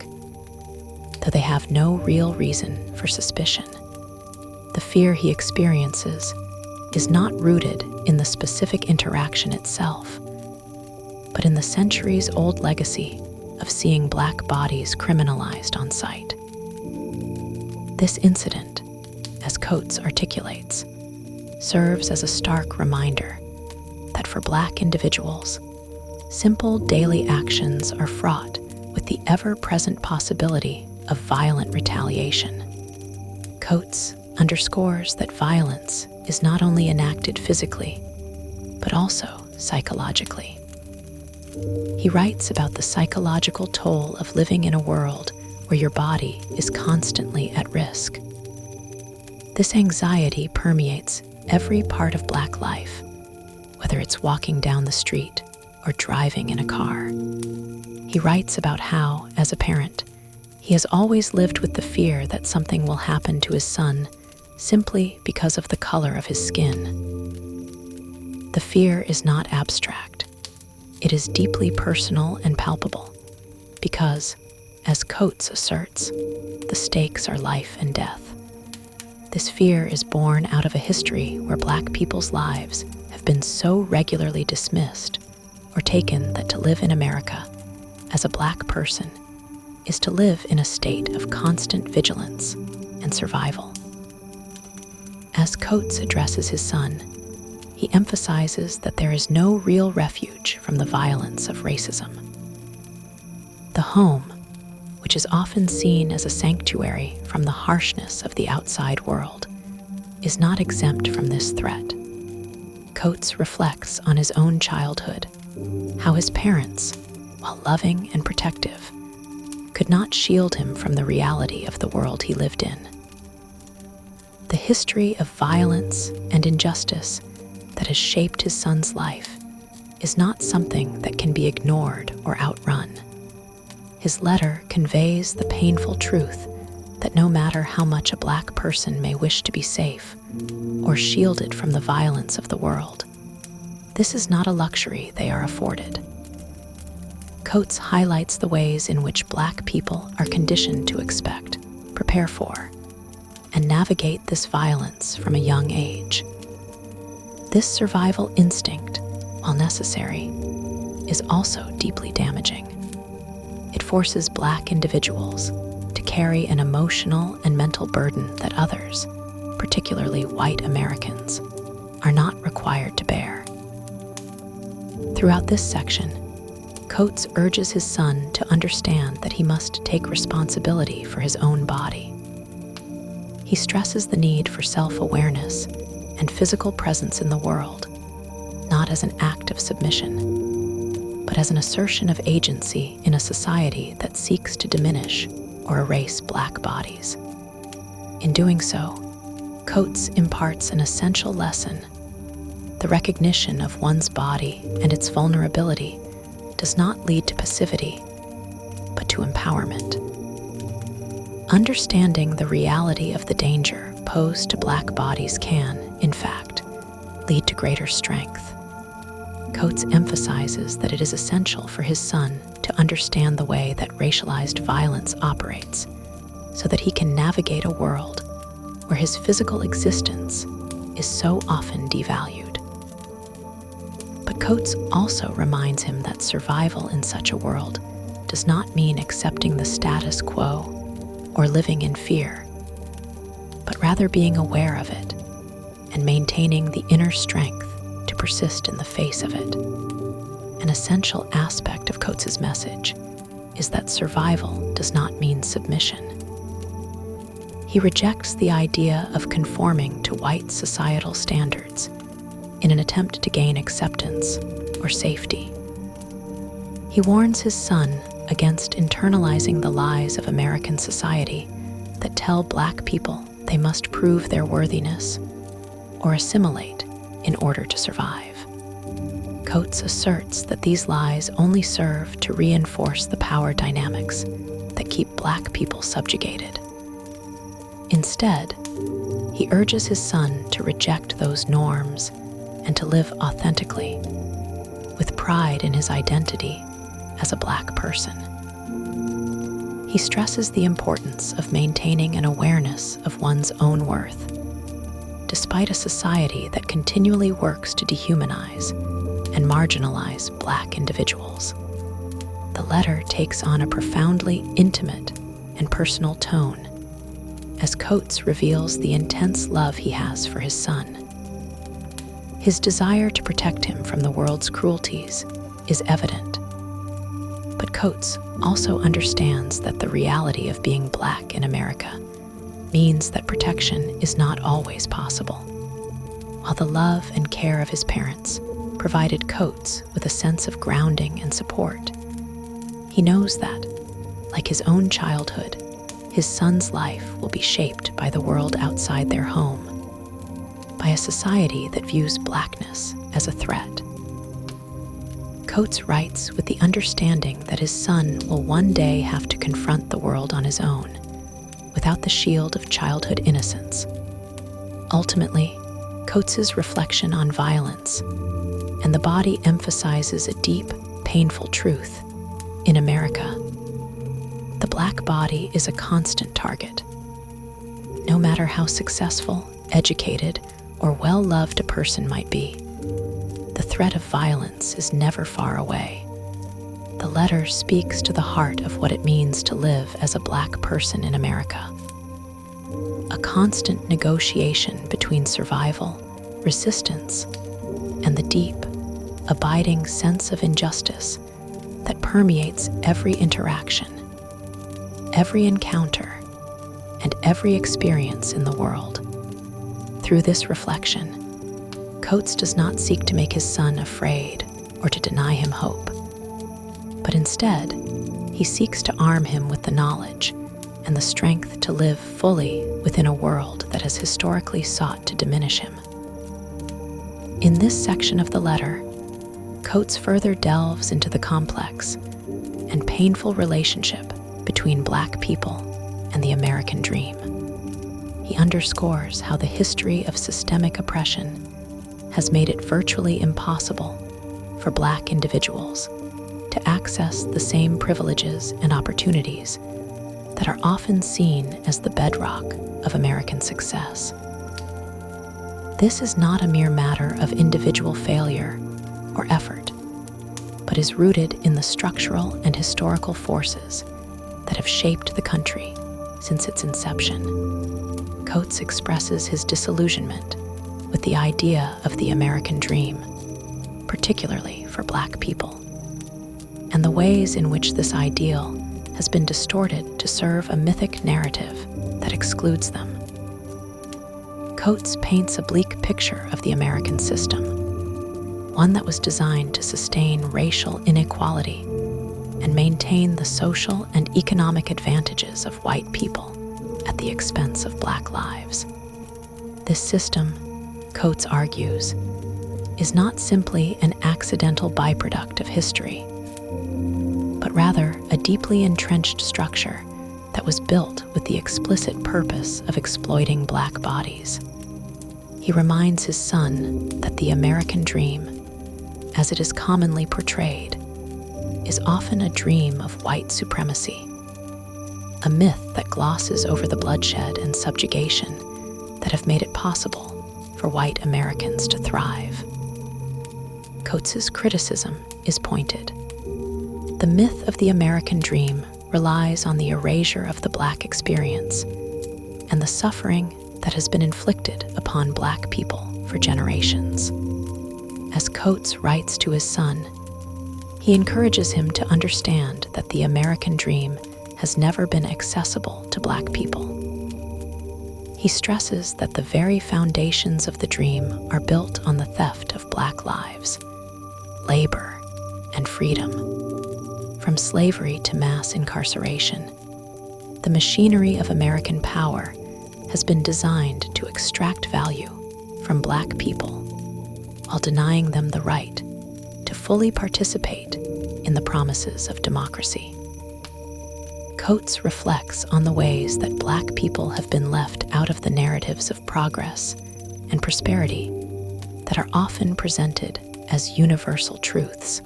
Though they have no real reason for suspicion, the fear he experiences is not rooted in the specific interaction itself, but in the centuries-old legacy of seeing Black bodies criminalized on sight. This incident, as Coates articulates, serves as a stark reminder that for Black individuals, simple daily actions are fraught with the ever-present possibility of violent retaliation. Coates underscores that violence is not only enacted physically, but also psychologically. He writes about the psychological toll of living in a world where your body is constantly at risk. This anxiety permeates every part of Black life, whether it's walking down the street or driving in a car. He writes about how, as a parent, he has always lived with the fear that something will happen to his son simply because of the color of his skin. The fear is not abstract. It is deeply personal and palpable because, as Coates asserts, the stakes are life and death. This fear is born out of a history where Black people's lives have been so regularly dismissed or taken that to live in America as a Black person is to live in a state of constant vigilance and survival. As Coates addresses his son, he emphasizes that there is no real refuge from the violence of racism. The home, which is often seen as a sanctuary from the harshness of the outside world, is not exempt from this threat. Coates reflects on his own childhood, how his parents, while loving and protective, could not shield him from the reality of the world he lived in. The history of violence and injustice that has shaped his son's life is not something that can be ignored or outrun. His letter conveys the painful truth that no matter how much a Black person may wish to be safe or shielded from the violence of the world, this is not a luxury they are afforded. Coates highlights the ways in which Black people are conditioned to expect, prepare for, and navigate this violence from a young age. This survival instinct, while necessary, is also deeply damaging. It forces Black individuals to carry an emotional and mental burden that others, particularly white Americans, are not required to bear. Throughout this section, Coates urges his son to understand that he must take responsibility for his own body. He stresses the need for self-awareness and physical presence in the world, not as an act of submission, but as an assertion of agency in a society that seeks to diminish or erase Black bodies. In doing so, Coates imparts an essential lesson. The recognition of one's body and its vulnerability does not lead to passivity, but to empowerment. Understanding the reality of the danger posed to Black bodies can, in fact, lead to greater strength. Coates emphasizes that it is essential for his son to understand the way that racialized violence operates, so that he can navigate a world where his physical existence is so often devalued. But Coates also reminds him that survival in such a world does not mean accepting the status quo or living in fear, but rather being aware of it and maintaining the inner strength to persist in the face of it. An essential aspect of Coates's message is that survival does not mean submission. He rejects the idea of conforming to white societal standards in an attempt to gain acceptance or safety. He warns his son against internalizing the lies of American society that tell Black people they must prove their worthiness or assimilate in order to survive. Coates asserts that these lies only serve to reinforce the power dynamics that keep Black people subjugated. Instead, he he urges his son to reject those norms and to live authentically, with pride in his identity as a Black person. He stresses the importance of maintaining an awareness of one's own worth, despite a society that continually works to dehumanize and marginalize Black individuals. The letter takes on a profoundly intimate and personal tone as Coates reveals the intense love he has for his son. His desire to protect him from the world's cruelties is evident, but Coates also understands that the reality of being Black in America means that protection is not always possible. While the love and care of his parents provided Coates with a sense of grounding and support, he knows that, like his own childhood, his son's life will be shaped by the world outside their home, by a society that views Blackness as a threat. Coates writes with the understanding that his son will one day have to confront the world on his own, without the shield of childhood innocence. Ultimately, Coates's reflection on violence and the body emphasizes a deep, painful truth. In America, the Black body is a constant target. No matter how successful, educated, or well-loved a person might be, the threat of violence is never far away. The letter speaks to the heart of what it means to live as a Black person in America. A constant negotiation between survival, resistance, and the deep, abiding sense of injustice that permeates every interaction, every encounter, and every experience in the world. Through this reflection, Coates does not seek to make his son afraid or to deny him hope, but instead, he seeks to arm him with the knowledge and the strength to live fully within a world that has historically sought to diminish him. In this section of the letter, Coates further delves into the complex and painful relationship between Black people and the American dream. He underscores how the history of systemic oppression has made it virtually impossible for Black individuals to access the same privileges and opportunities that are often seen as the bedrock of American success. This is not a mere matter of individual failure or effort, but is rooted in the structural and historical forces that have shaped the country since its inception. Coates expresses his disillusionment with the idea of the American dream, particularly for Black people, and the ways in which this ideal has been distorted to serve a mythic narrative that excludes them. Coates paints a bleak picture of the American system, one that was designed to sustain racial inequality and maintain the social and economic advantages of white people at the expense of Black lives. This system, Coates argues, is not simply an accidental byproduct of history, but rather a deeply entrenched structure that was built with the explicit purpose of exploiting Black bodies. He reminds his son that the American dream, as it is commonly portrayed, is often a dream of white supremacy, a myth that glosses over the bloodshed and subjugation that have made it possible for white Americans to thrive. Coates's criticism is pointed. The myth of the American dream relies on the erasure of the Black experience and the suffering that has been inflicted upon Black people for generations. As Coates writes to his son, he encourages him to understand that the American dream has never been accessible to Black people. He stresses that the very foundations of the dream are built on the theft of Black lives, labor, and freedom. From slavery to mass incarceration, the machinery of American power has been designed to extract value from Black people while denying them the right to fully participate in the promises of democracy. Coates reflects on the ways that Black people have been left out of the narratives of progress and prosperity that are often presented as universal truths.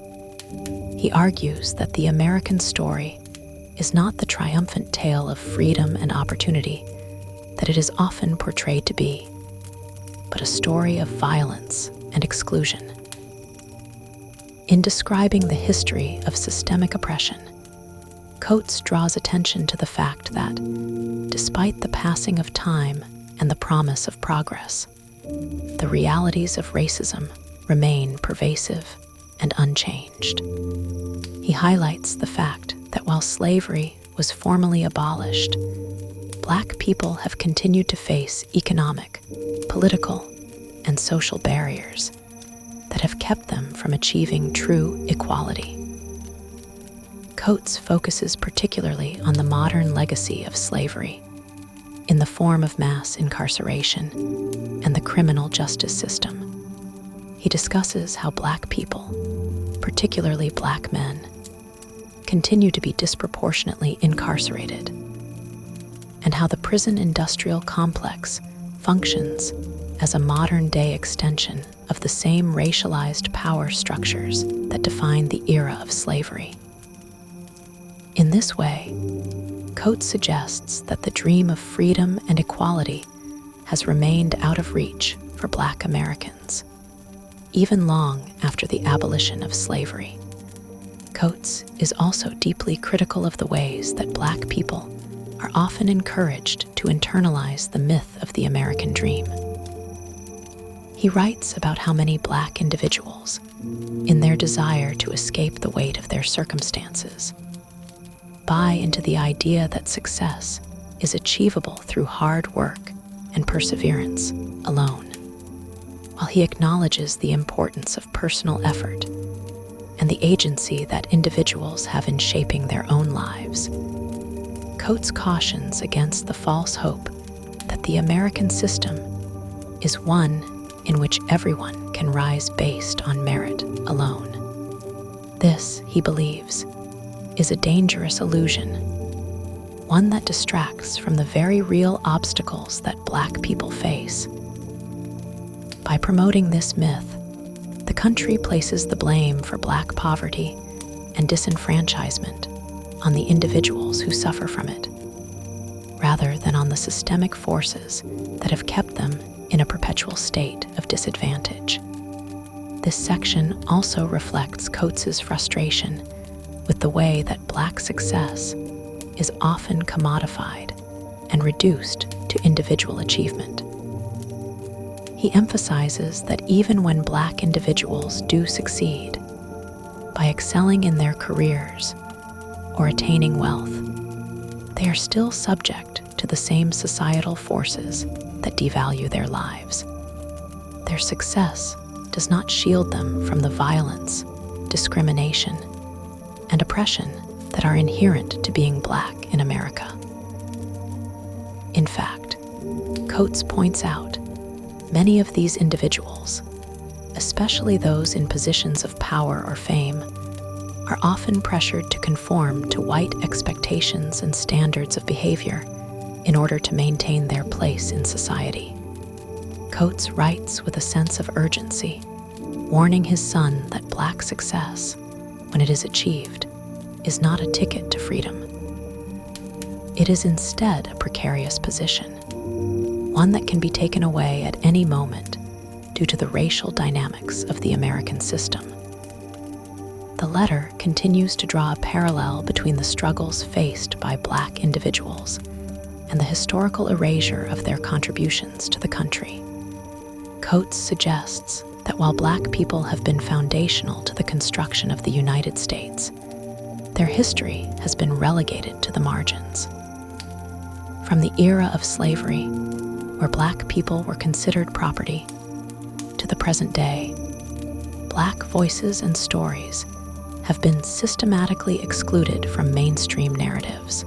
He argues that the American story is not the triumphant tale of freedom and opportunity that it is often portrayed to be, but a story of violence and exclusion. In describing the history of systemic oppression, Coates draws attention to the fact that, despite the passing of time and the promise of progress, the realities of racism remain pervasive and unchanged. He highlights the fact that while slavery was formally abolished, Black people have continued to face economic, political, and social barriers that have kept them from achieving true equality. Coates focuses particularly on the modern legacy of slavery in the form of mass incarceration and the criminal justice system. He discusses how Black people, particularly Black men, continue to be disproportionately incarcerated, and how the prison industrial complex functions as a modern-day extension of the same racialized power structures that defined the era of slavery. In this way, Coates suggests that the dream of freedom and equality has remained out of reach for Black Americans, even long after the abolition of slavery. Coates is also deeply critical of the ways that Black people are often encouraged to internalize the myth of the American dream. He writes about how many Black individuals, in their desire to escape the weight of their circumstances, buy into the idea that success is achievable through hard work and perseverance alone. While he acknowledges the importance of personal effort and the agency that individuals have in shaping their own lives, Coates cautions against the false hope that the American system is one in which everyone can rise based on merit alone. This, he believes, is a dangerous illusion, one that distracts from the very real obstacles that Black people face. By promoting this myth, the country places the blame for Black poverty and disenfranchisement on the individuals who suffer from it, rather than on the systemic forces that have kept them in a perpetual state of disadvantage. This section also reflects Coates's frustration with the way that Black success is often commodified and reduced to individual achievement. He emphasizes that even when Black individuals do succeed, by excelling in their careers or attaining wealth, they are still subject to the same societal forces that devalue their lives. Their success does not shield them from the violence, discrimination, and oppression that are inherent to being Black in America. In fact, Coates points out many of these individuals, especially those in positions of power or fame, are often pressured to conform to white expectations and standards of behavior in order to maintain their place in society. Coates writes with a sense of urgency, warning his son that Black success, when it is achieved, is not a ticket to freedom. It is instead a precarious position, one that can be taken away at any moment due to the racial dynamics of the American system. The letter continues to draw a parallel between the struggles faced by Black individuals and the historical erasure of their contributions to the country. Coates suggests that while Black people have been foundational to the construction of the United States, their history has been relegated to the margins. From the era of slavery, where Black people were considered property, to the present day, Black voices and stories have been systematically excluded from mainstream narratives.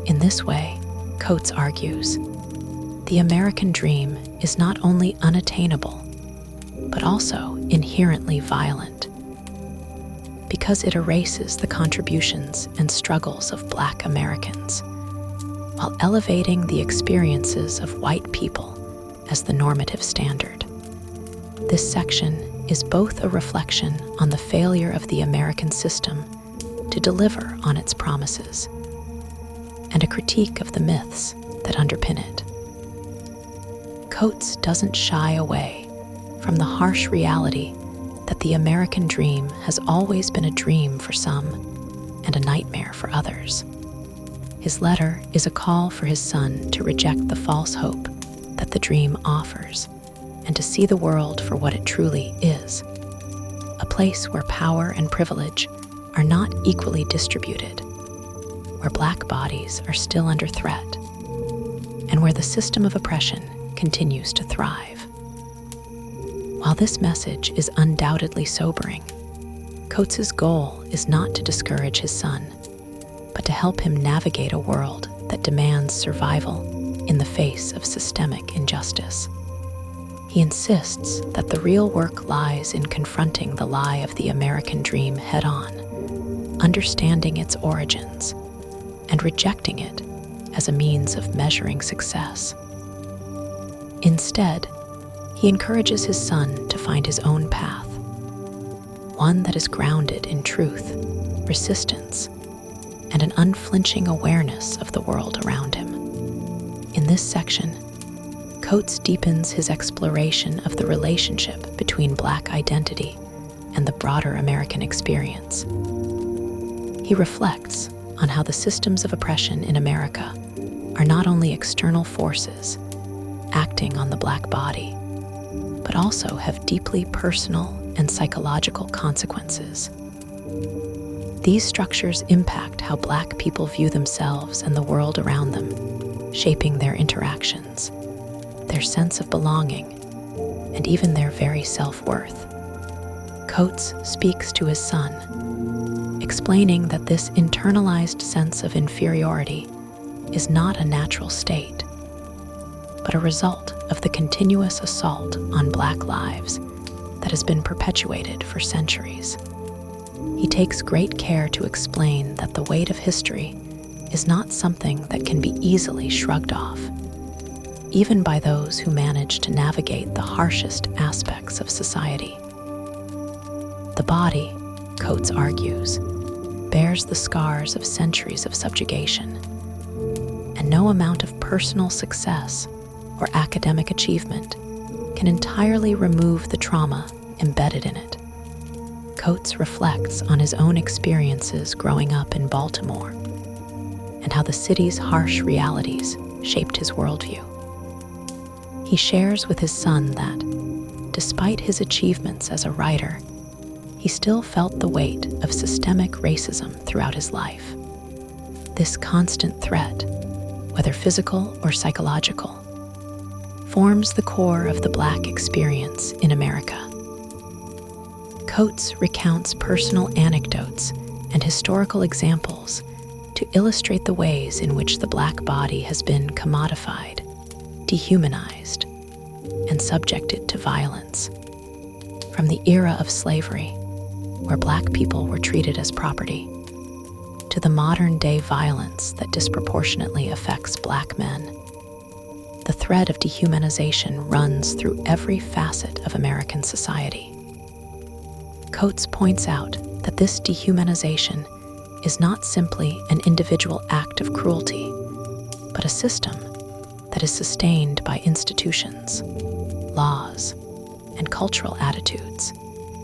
In this way, Coates argues, the American dream is not only unattainable, but also inherently violent. because it erases the contributions and struggles of Black Americans, while elevating the experiences of white people as the normative standard. This section is both a reflection on the failure of the American system to deliver on its promises and a critique of the myths that underpin it. Coates doesn't shy away from the harsh reality that the American dream has always been a dream for some and a nightmare for others. His letter is a call for his son to reject the false hope that the dream offers and to see the world for what it truly is, a place where power and privilege are not equally distributed, where Black bodies are still under threat, and where the system of oppression continues to thrive. While this message is undoubtedly sobering, Coates's goal is not to discourage his son, but to help him navigate a world that demands survival in the face of systemic injustice. He insists that the real work lies in confronting the lie of the American dream head-on, understanding its origins, and rejecting it as a means of measuring success. Instead, he encourages his son to find his own path, one that is grounded in truth, persistence, and an unflinching awareness of the world around him. In this section, Coates deepens his exploration of the relationship between Black identity and the broader American experience. He reflects on how the systems of oppression in America are not only external forces acting on the Black body, but also have deeply personal and psychological consequences. These structures impact how Black people view themselves and the world around them, shaping their interactions, their sense of belonging, and even their very self-worth. Coates speaks to his son, explaining that this internalized sense of inferiority is not a natural state, but a result of the continuous assault on Black lives that has been perpetuated for centuries. He takes great care to explain that the weight of history is not something that can be easily shrugged off, even by those who manage to navigate the harshest aspects of society. The body, Coates argues, bears the scars of centuries of subjugation, and no amount of personal success or academic achievement can entirely remove the trauma embedded in it. Coates reflects on his own experiences growing up in Baltimore and how the city's harsh realities shaped his worldview. He shares with his son that, despite his achievements as a writer, he still felt the weight of systemic racism throughout his life. This constant threat, whether physical or psychological, forms the core of the Black experience in America. Coates recounts personal anecdotes and historical examples to illustrate the ways in which the Black body has been commodified, dehumanized, and subjected to violence. From the era of slavery, where Black people were treated as property, to the modern-day violence that disproportionately affects Black men, the thread of dehumanization runs through every facet of American society. Coates points out that this dehumanization is not simply an individual act of cruelty, but a system that is sustained by institutions, laws, and cultural attitudes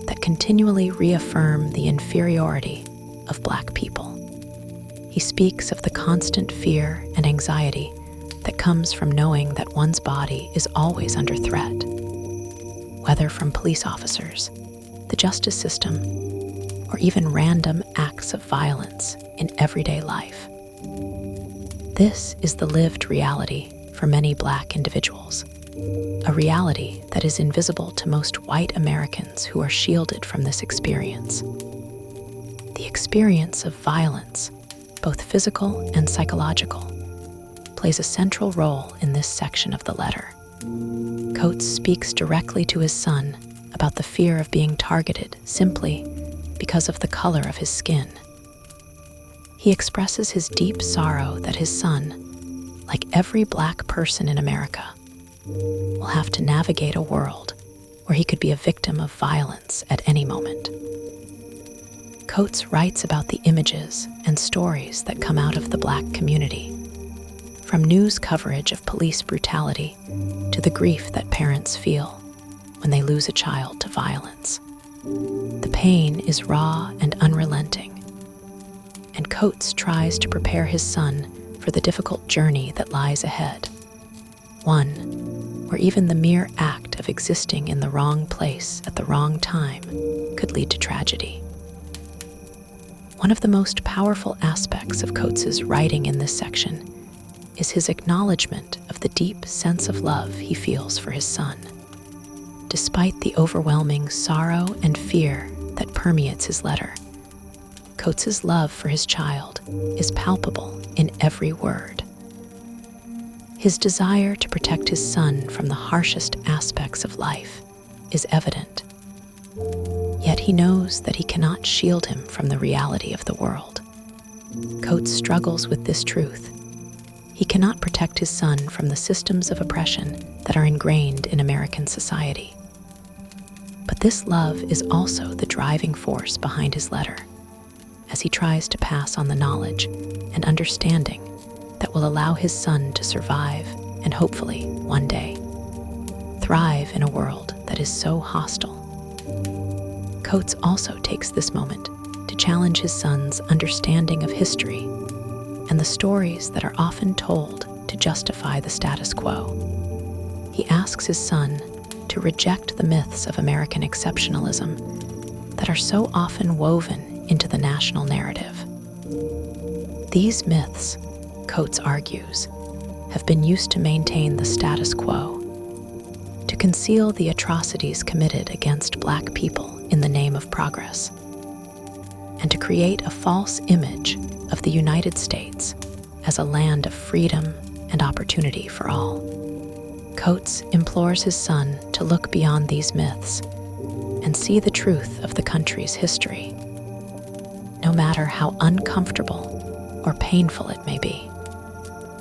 that continually reaffirm the inferiority of Black people. He speaks of the constant fear and anxiety that comes from knowing that one's body is always under threat, whether from police officers, the justice system, or even random acts of violence in everyday life. This is the lived reality for many Black individuals, a reality that is invisible to most white Americans who are shielded from this experience. The experience of violence, both physical and psychological, plays a central role in this section of the letter. Coates speaks directly to his son about the fear of being targeted simply because of the color of his skin. He expresses his deep sorrow that his son, like every Black person in America, will have to navigate a world where he could be a victim of violence at any moment. Coates writes about the images and stories that come out of the Black community, from news coverage of police brutality to the grief that parents feel when they lose a child to violence. The pain is raw and unrelenting, and Coates tries to prepare his son for the difficult journey that lies ahead, one where even the mere act of existing in the wrong place at the wrong time could lead to tragedy. One of the most powerful aspects of Coates's writing in this section is his acknowledgement of the deep sense of love he feels for his son. Despite the overwhelming sorrow and fear that permeates his letter, Coates's love for his child is palpable in every word. His desire to protect his son from the harshest aspects of life is evident, yet he knows that he cannot shield him from the reality of the world. Coates struggles with this truth. He cannot protect his son from the systems of oppression that are ingrained in American society. But this love is also the driving force behind his letter, as he tries to pass on the knowledge and understanding that will allow his son to survive and hopefully, one day, thrive in a world that is so hostile. Coates also takes this moment to challenge his son's understanding of history and the stories that are often told to justify the status quo. He asks his son to reject the myths of American exceptionalism that are so often woven into the national narrative. These myths, Coates argues, have been used to maintain the status quo, to conceal the atrocities committed against Black people in the name of progress, and to create a false image of the United States as a land of freedom and opportunity for all. Coates implores his son to look beyond these myths and see the truth of the country's history, no matter how uncomfortable or painful it may be.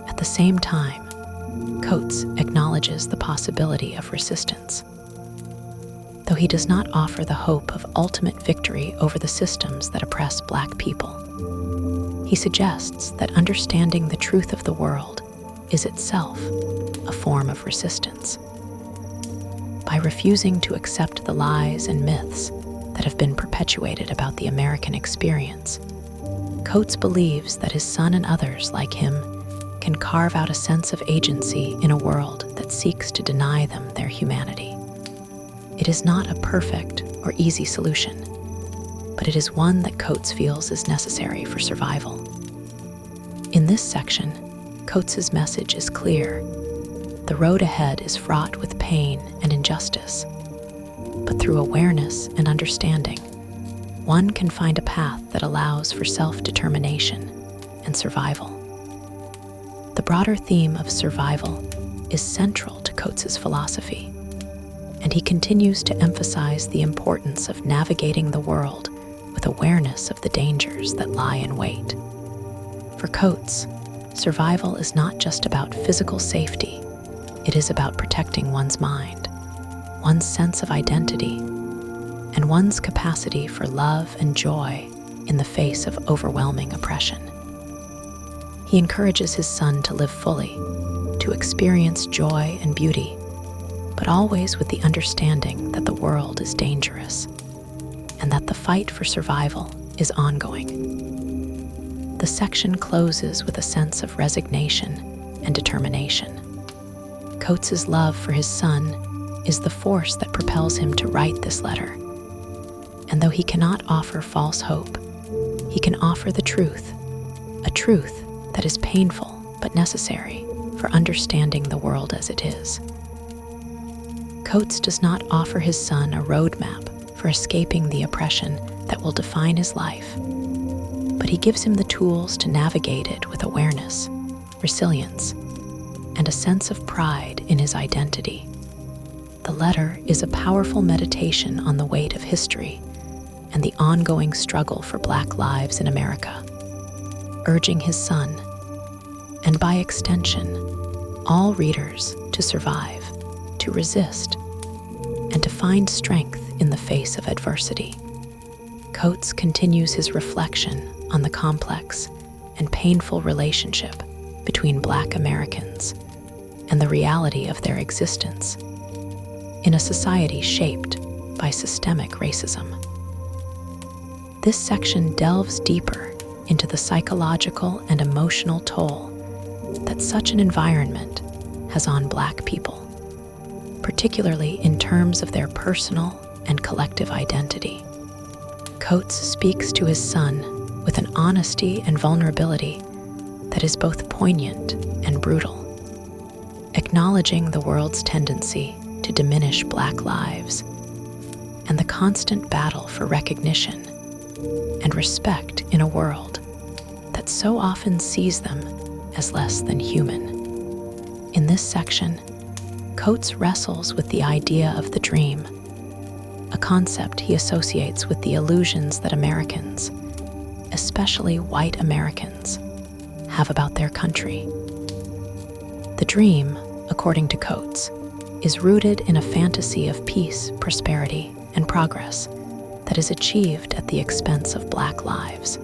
At the same time, Coates acknowledges the possibility of resistance. Though he does not offer the hope of ultimate victory over the systems that oppress Black people, he suggests that understanding the truth of the world is itself a form of resistance. By refusing to accept the lies and myths that have been perpetuated about the American experience, Coates believes that his son and others like him can carve out a sense of agency in a world that seeks to deny them their humanity. It is not a perfect or easy solution, but it is one that Coates feels is necessary for survival. In this section, Coates's message is clear. The road ahead is fraught with pain and injustice, but through awareness and understanding, one can find a path that allows for self-determination and survival. The broader theme of survival is central to Coates's philosophy, and he continues to emphasize the importance of navigating the world with awareness of the dangers that lie in wait. For Coates, survival is not just about physical safety, it is about protecting one's mind, one's sense of identity, and one's capacity for love and joy in the face of overwhelming oppression. He encourages his son to live fully, to experience joy and beauty, but always with the understanding that the world is dangerous and that the fight for survival is ongoing. The section closes with a sense of resignation and determination. Coates's love for his son is the force that propels him to write this letter. And though he cannot offer false hope, he can offer the truth, a truth that is painful but necessary for understanding the world as it is. Coates does not offer his son a roadmap for escaping the oppression that will define his life, but he gives him the tools to navigate it with awareness, resilience, and a sense of pride in his identity. The letter is a powerful meditation on the weight of history and the ongoing struggle for Black lives in America, urging his son, and by extension, all readers, to survive, to resist, and to find strength in the face of adversity. Coates continues his reflection on the complex and painful relationship between Black Americans and the reality of their existence in a society shaped by systemic racism. This section delves deeper into the psychological and emotional toll that such an environment has on Black people, particularly in terms of their personal and collective identity. Coates speaks to his son with an honesty and vulnerability that is both poignant and brutal, acknowledging the world's tendency to diminish Black lives and the constant battle for recognition and respect in a world that so often sees them as less than human. In this section, Coates wrestles with the idea of the dream, a concept he associates with the illusions that Americans, especially white Americans, have about their country. The dream, according to Coates, is rooted in a fantasy of peace, prosperity, and progress that is achieved at the expense of Black lives.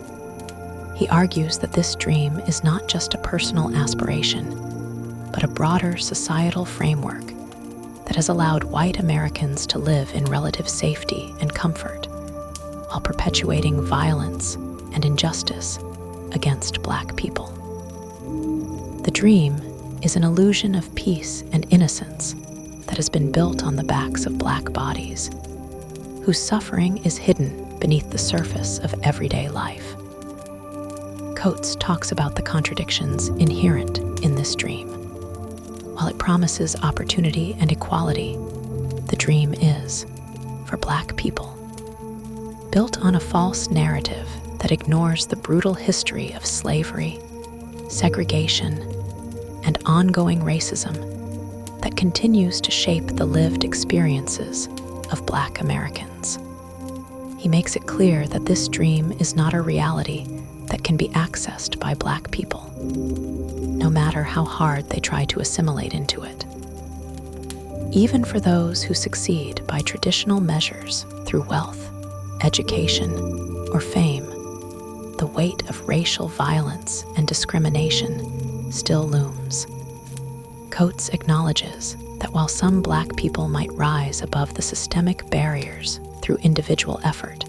He argues that this dream is not just a personal aspiration, but a broader societal framework that has allowed white Americans to live in relative safety and comfort, while perpetuating violence and injustice against Black people. The dream is an illusion of peace and innocence that has been built on the backs of Black bodies, whose suffering is hidden beneath the surface of everyday life. Coates talks about the contradictions inherent in this dream. While it promises opportunity and equality, the dream is, for Black people, built on a false narrative that ignores the brutal history of slavery, segregation, and ongoing racism that continues to shape the lived experiences of Black Americans. He makes it clear that this dream is not a reality that can be accessed by Black people, no matter how hard they try to assimilate into it. Even for those who succeed by traditional measures through wealth, education, or fame, the weight of racial violence and discrimination still looms. Coates acknowledges that while some Black people might rise above the systemic barriers through individual effort,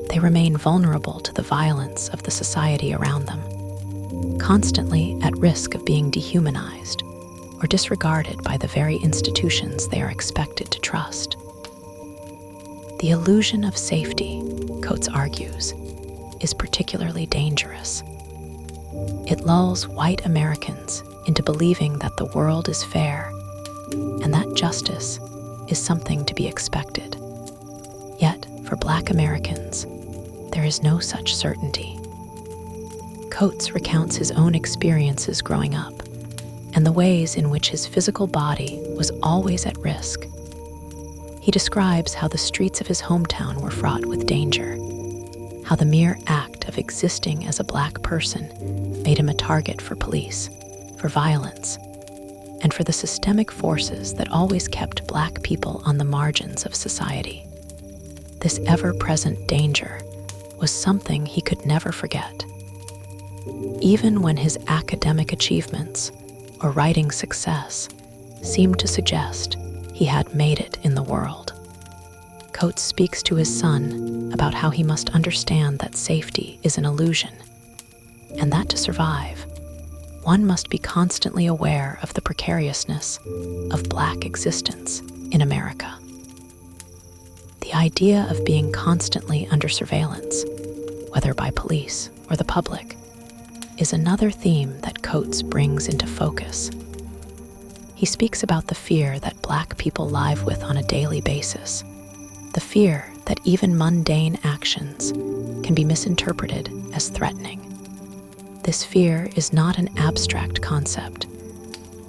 they remain vulnerable to the violence of the society around them, constantly at risk of being dehumanized or disregarded by the very institutions they are expected to trust. The illusion of safety, Coates argues, is particularly dangerous. It lulls white Americans into believing that the world is fair and that justice is something to be expected. Yet, for Black Americans, there is no such certainty. Coates recounts his own experiences growing up and the ways in which his physical body was always at risk. He describes how the streets of his hometown were fraught with danger, how the mere act of existing as a Black person made him a target for police, for violence, and for the systemic forces that always kept Black people on the margins of society. This ever-present danger was something he could never forget. Even when his academic achievements or writing success seemed to suggest he had made it in the world, Coates speaks to his son about how he must understand that safety is an illusion, and that to survive, one must be constantly aware of the precariousness of Black existence in America. The idea of being constantly under surveillance, whether by police or the public, is another theme that Coates brings into focus. He speaks about the fear that Black people live with on a daily basis, the fear that even mundane actions can be misinterpreted as threatening. This fear is not an abstract concept,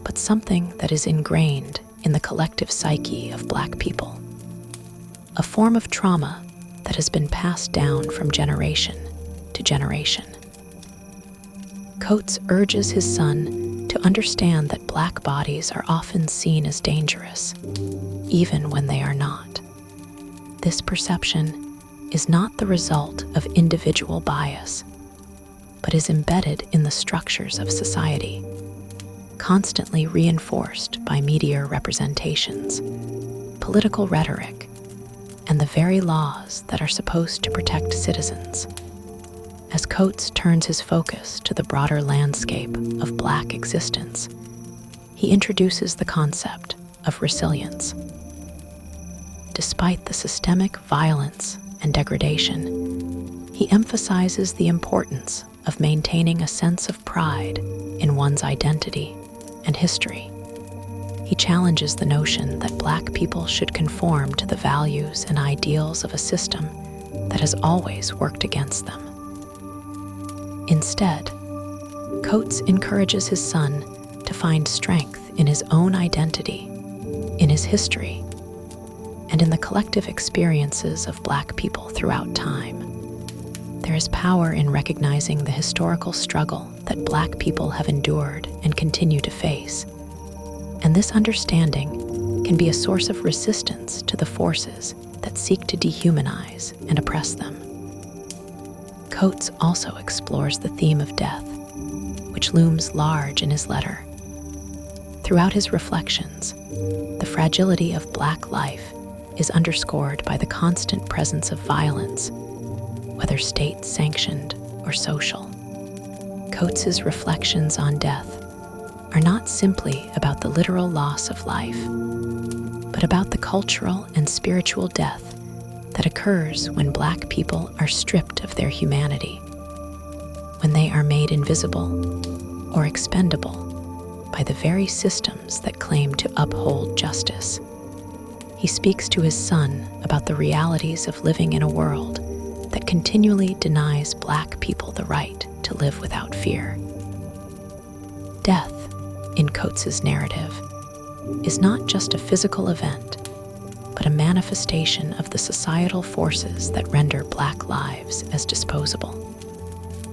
but something that is ingrained in the collective psyche of Black people, a form of trauma that has been passed down from generation to generation. Coates urges his son to understand that Black bodies are often seen as dangerous, even when they are not. This perception is not the result of individual bias, but is embedded in the structures of society, constantly reinforced by media representations, political rhetoric, and the very laws that are supposed to protect citizens. As Coates turns his focus to the broader landscape of Black existence, he introduces the concept of resilience. Despite the systemic violence and degradation, he emphasizes the importance of maintaining a sense of pride in one's identity and history. He challenges the notion that Black people should conform to the values and ideals of a system that has always worked against them. Instead, Coates encourages his son to find strength in his own identity, in his history, and in the collective experiences of Black people throughout time. There is power in recognizing the historical struggle that Black people have endured and continue to face, and this understanding can be a source of resistance to the forces that seek to dehumanize and oppress them. Coates also explores the theme of death, which looms large in his letter. Throughout his reflections, the fragility of Black life is underscored by the constant presence of violence, whether state-sanctioned or social. Coates's reflections on death are not simply about the literal loss of life, but about the cultural and spiritual death that occurs when Black people are stripped of their humanity, when they are made invisible or expendable by the very systems that claim to uphold justice. He speaks to his son about the realities of living in a world that continually denies Black people the right to live without fear. Death, in Coates's narrative, is not just a physical event, but a manifestation of the societal forces that render Black lives as disposable.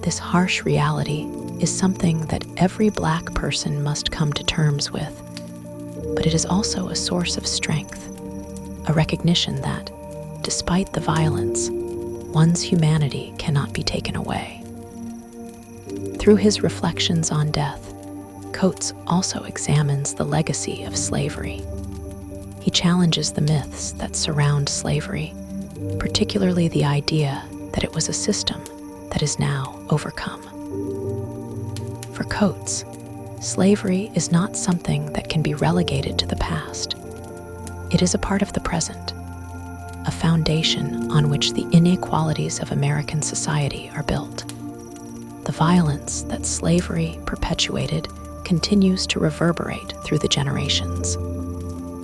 This harsh reality is something that every Black person must come to terms with, but it is also a source of strength, a recognition that, despite the violence, one's humanity cannot be taken away. Through his reflections on death, Coates also examines the legacy of slavery. He challenges the myths that surround slavery, particularly the idea that it was a system that is now overcome. For Coates, slavery is not something that can be relegated to the past. It is a part of the present, a foundation on which the inequalities of American society are built. The violence that slavery perpetuated continues to reverberate through the generations,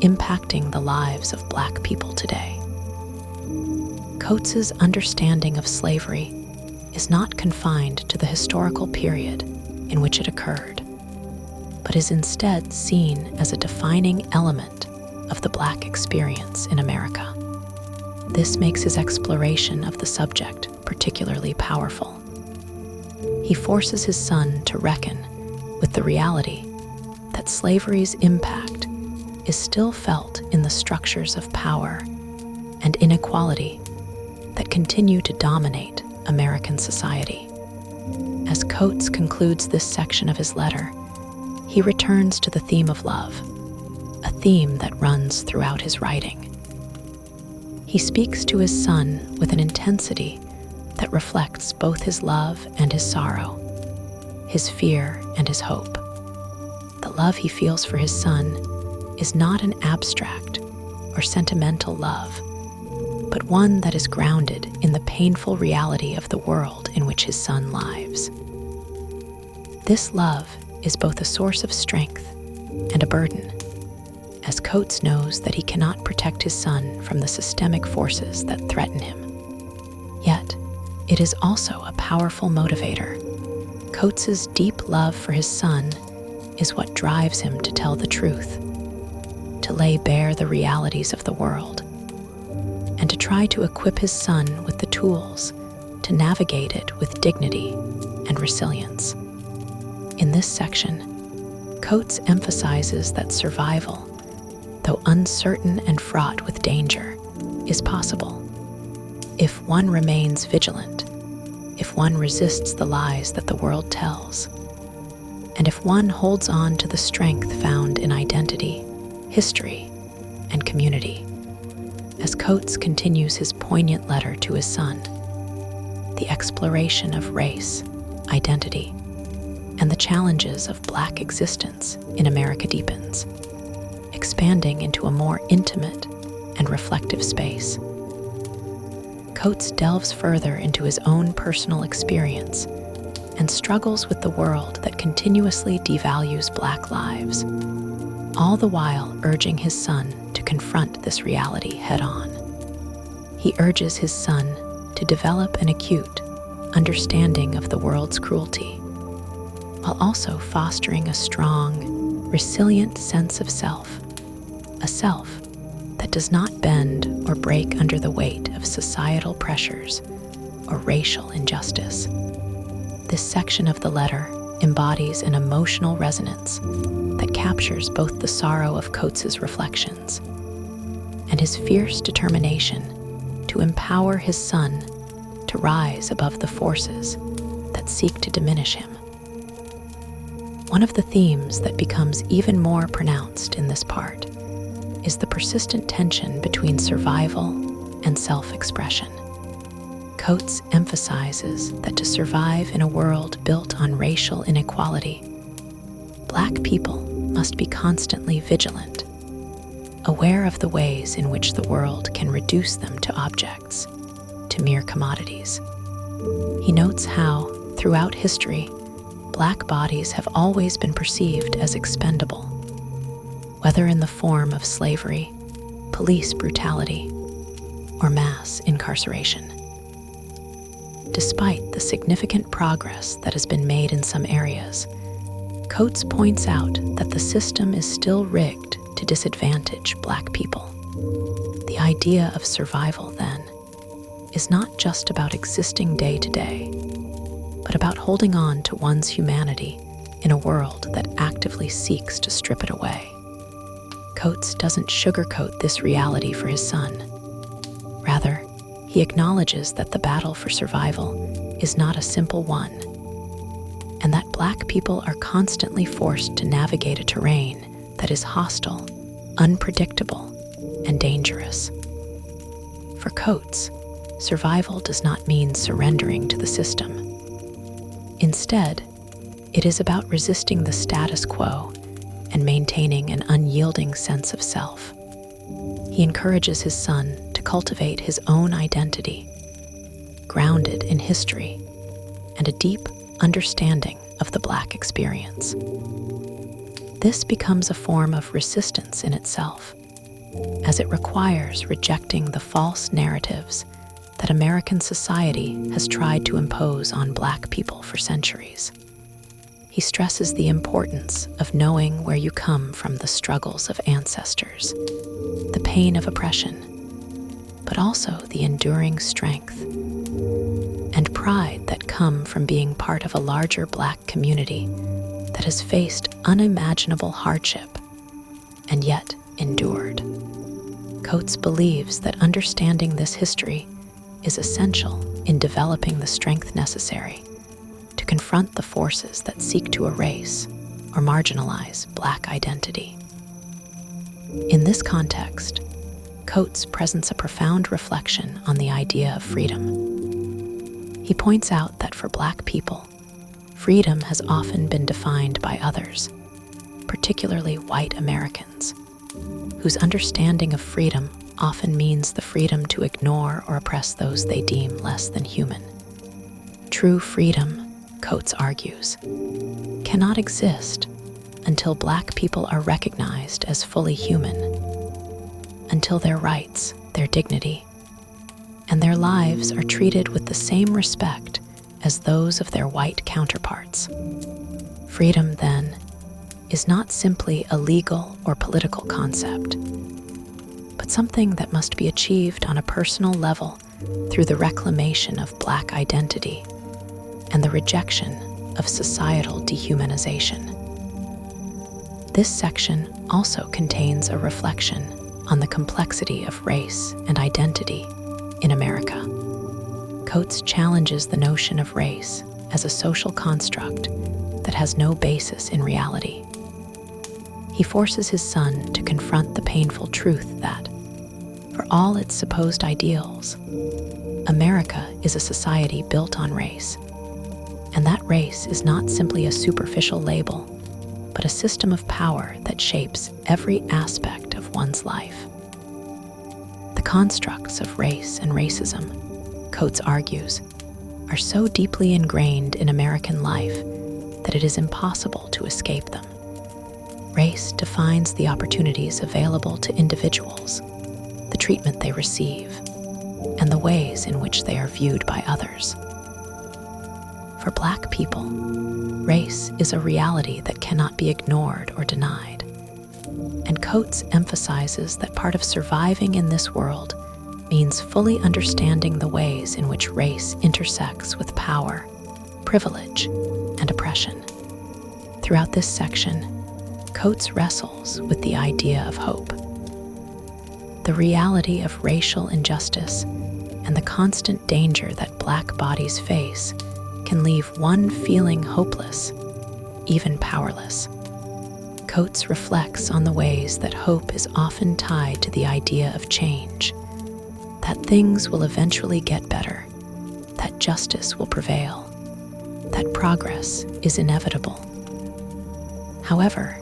impacting the lives of Black people today. Coates's understanding of slavery is not confined to the historical period in which it occurred, but is instead seen as a defining element of the Black experience in America. This makes his exploration of the subject particularly powerful. He forces his son to reckon with the reality that slavery's impact is still felt in the structures of power and inequality that continue to dominate American society. As Coates concludes this section of his letter, he returns to the theme of love, a theme that runs throughout his writing. He speaks to his son with an intensity that reflects both his love and his sorrow, his fear and his hope. The love he feels for his son is not an abstract or sentimental love, but one that is grounded in the painful reality of the world in which his son lives. This love is both a source of strength and a burden, as Coates knows that he cannot protect his son from the systemic forces that threaten him. Yet, it is also a powerful motivator. Coates's deep love for his son is what drives him to tell the truth, to lay bare the realities of the world, and to try to equip his son with the tools to navigate it with dignity and resilience. In this section, Coates emphasizes that survival, though uncertain and fraught with danger, is possible if one remains vigilant, if one resists the lies that the world tells, and if one holds on to the strength found in identity, history, and community. As Coates continues his poignant letter to his son, the exploration of race, identity, and the challenges of Black existence in America deepens, expanding into a more intimate and reflective space. Coates delves further into his own personal experience and struggles with the world that continuously devalues Black lives, all the while urging his son to confront this reality head-on. He urges his son to develop an acute understanding of the world's cruelty, while also fostering a strong, resilient sense of self, a self that does not bend or break under the weight of societal pressures or racial injustice. This section of the letter embodies an emotional resonance that captures both the sorrow of Coates's reflections and his fierce determination to empower his son to rise above the forces that seek to diminish him. One of the themes that becomes even more pronounced in this part is the persistent tension between survival and self-expression. Coates emphasizes that to survive in a world built on racial inequality, Black people must be constantly vigilant, aware of the ways in which the world can reduce them to objects, to mere commodities. He notes how, throughout history, Black bodies have always been perceived as expendable, whether in the form of slavery, police brutality, or mass incarceration. Despite the significant progress that has been made in some areas, Coates points out that the system is still rigged to disadvantage Black people. The idea of survival, then, is not just about existing day to day, but about holding on to one's humanity in a world that actively seeks to strip it away. Coates doesn't sugarcoat this reality for his son. Rather, he acknowledges that the battle for survival is not a simple one, and that Black people are constantly forced to navigate a terrain that is hostile, unpredictable, and dangerous. For Coates, survival does not mean surrendering to the system. Instead, it is about resisting the status quo and maintaining an unyielding sense of self. He encourages his son to cultivate his own identity, grounded in history and a deep understanding of the Black experience. This becomes a form of resistance in itself, as it requires rejecting the false narratives that American society has tried to impose on Black people for centuries. He stresses the importance of knowing where you come from the struggles of ancestors, the pain of oppression, but also the enduring strength and pride that come from being part of a larger Black community that has faced unimaginable hardship and yet endured. Coates believes that understanding this history is essential in developing the strength necessary to confront the forces that seek to erase or marginalize Black identity. In this context, Coates presents a profound reflection on the idea of freedom. He points out that for Black people, freedom has often been defined by others, particularly white Americans, whose understanding of freedom often means the freedom to ignore or oppress those they deem less than human. True freedom, Coates argues, cannot exist until Black people are recognized as fully human, until their rights, their dignity, and their lives are treated with the same respect as those of their white counterparts. Freedom, then, is not simply a legal or political concept, but but something that must be achieved on a personal level through the reclamation of Black identity and the rejection of societal dehumanization. This section also contains a reflection on the complexity of race and identity in America. Coates challenges the notion of race as a social construct that has no basis in reality. He forces his son to confront the painful truth that, for all its supposed ideals, America is a society built on race, and that race is not simply a superficial label, but a system of power that shapes every aspect of one's life. The constructs of race and racism, Coates argues, are so deeply ingrained in American life that it is impossible to escape them. Race defines the opportunities available to individuals, the treatment they receive, and the ways in which they are viewed by others. For Black people, race is a reality that cannot be ignored or denied. And Coates emphasizes that part of surviving in this world means fully understanding the ways in which race intersects with power, privilege, and oppression. Throughout this section, Coates wrestles with the idea of hope. The reality of racial injustice and the constant danger that Black bodies face can leave one feeling hopeless, even powerless. Coates reflects on the ways that hope is often tied to the idea of change, that things will eventually get better, that justice will prevail, that progress is inevitable. However,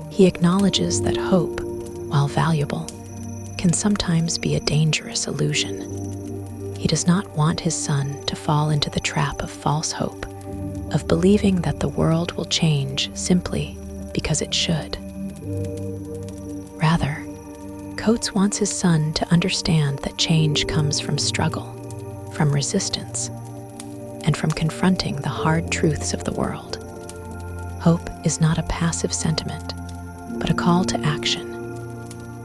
he acknowledges that hope, while valuable, can sometimes be a dangerous illusion. He does not want his son to fall into the trap of false hope, of believing that the world will change simply because it should. Rather, Coates wants his son to understand that change comes from struggle, from resistance, and from confronting the hard truths of the world. Hope is not a passive sentiment, but a call to action,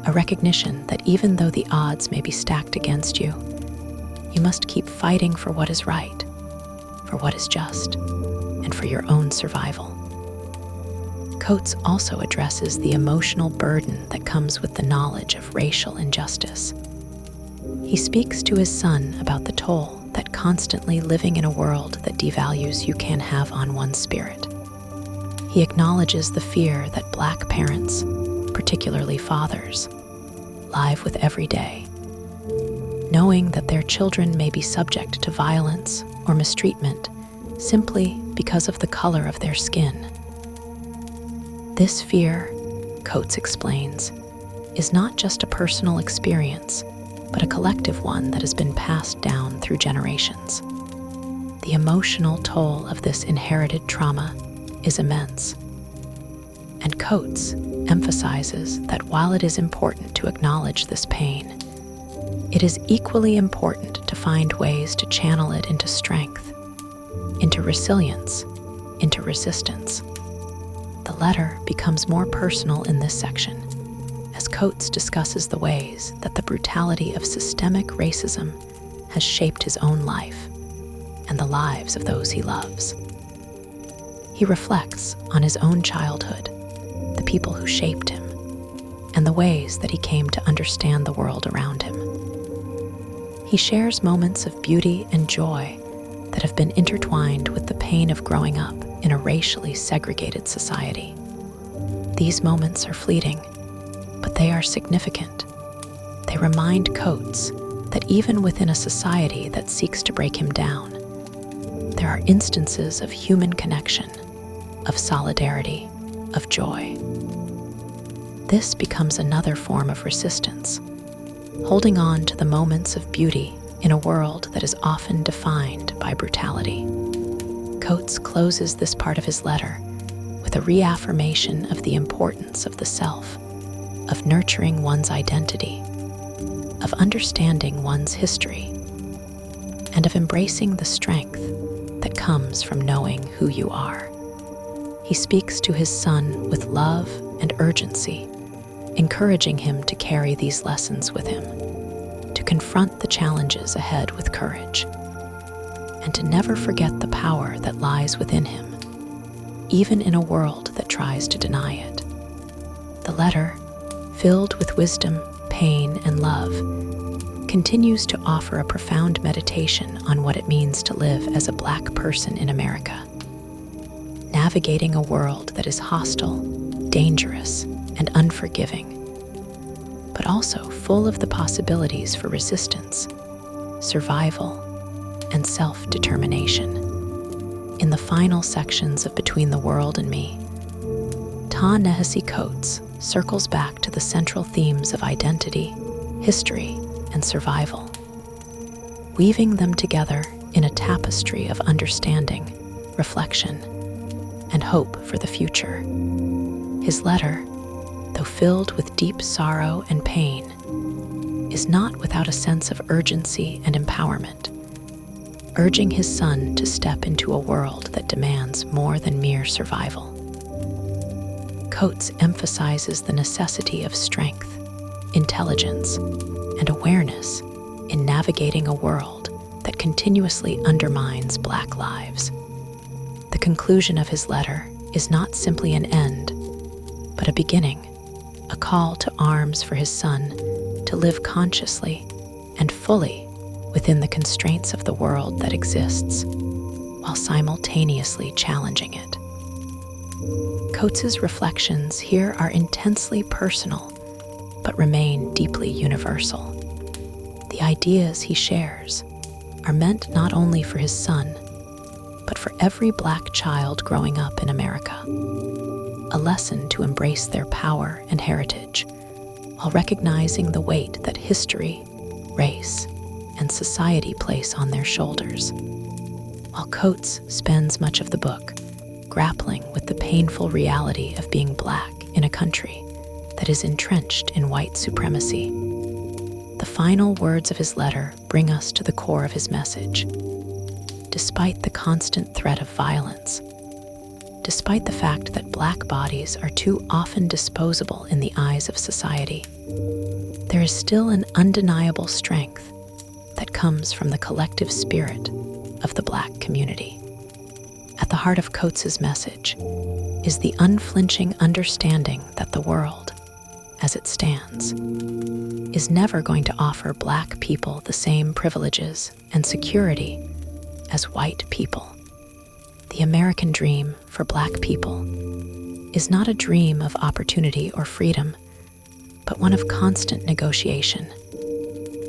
a recognition that even though the odds may be stacked against you, you must keep fighting for what is right, for what is just, and for your own survival. Coates also addresses the emotional burden that comes with the knowledge of racial injustice. He speaks to his son about the toll that constantly living in a world that devalues you can have on one's spirit. He acknowledges the fear that Black parents, particularly fathers, live with every day, knowing that their children may be subject to violence or mistreatment simply because of the color of their skin. This fear, Coates explains, is not just a personal experience, but a collective one that has been passed down through generations. The emotional toll of this inherited trauma is immense. And Coates emphasizes that while it is important to acknowledge this pain, it is equally important to find ways to channel it into strength, into resilience, into resistance. The letter becomes more personal in this section, as Coates discusses the ways that the brutality of systemic racism has shaped his own life and the lives of those he loves. He reflects on his own childhood, the people who shaped him, and the ways that he came to understand the world around him. He shares moments of beauty and joy that have been intertwined with the pain of growing up in a racially segregated society. These moments are fleeting, but they are significant. They remind Coates that even within a society that seeks to break him down, there are instances of human connection, of solidarity, of joy. This becomes another form of resistance, holding on to the moments of beauty in a world that is often defined by brutality. Coates closes this part of his letter with a reaffirmation of the importance of the self, of nurturing one's identity, of understanding one's history, and of embracing the strength that comes from knowing who you are. He speaks to his son with love and urgency, encouraging him to carry these lessons with him, to confront the challenges ahead with courage, and to never forget the power that lies within him, even in a world that tries to deny it. The letter, filled with wisdom, pain, and love, continues to offer a profound meditation on what it means to live as a Black person in America, navigating a world that is hostile, dangerous, and unforgiving, but also full of the possibilities for resistance, survival, and self-determination. In the final sections of Between the World and Me, Ta-Nehisi Coates circles back to the central themes of identity, history, and survival, weaving them together in a tapestry of understanding, reflection, and hope for the future. His letter, though filled with deep sorrow and pain, is not without a sense of urgency and empowerment, urging his son to step into a world that demands more than mere survival. Coates emphasizes the necessity of strength, intelligence, and awareness in navigating a world that continuously undermines Black lives. The conclusion of his letter is not simply an end, but a beginning, a call to arms for his son to live consciously and fully within the constraints of the world that exists, while simultaneously challenging it. Coates's reflections here are intensely personal, but remain deeply universal. The ideas he shares are meant not only for his son, but for every Black child growing up in America. A lesson to embrace their power and heritage, while recognizing the weight that history, race, and society place on their shoulders. While Coates spends much of the book grappling with the painful reality of being Black in a country that is entrenched in white supremacy, the final words of his letter bring us to the core of his message. Despite the constant threat of violence, despite the fact that Black bodies are too often disposable in the eyes of society, there is still an undeniable strength that comes from the collective spirit of the Black community. At the heart of Coates's message is the unflinching understanding that the world, as it stands, is never going to offer Black people the same privileges and security as white people. The American dream for Black people is not a dream of opportunity or freedom, but one of constant negotiation,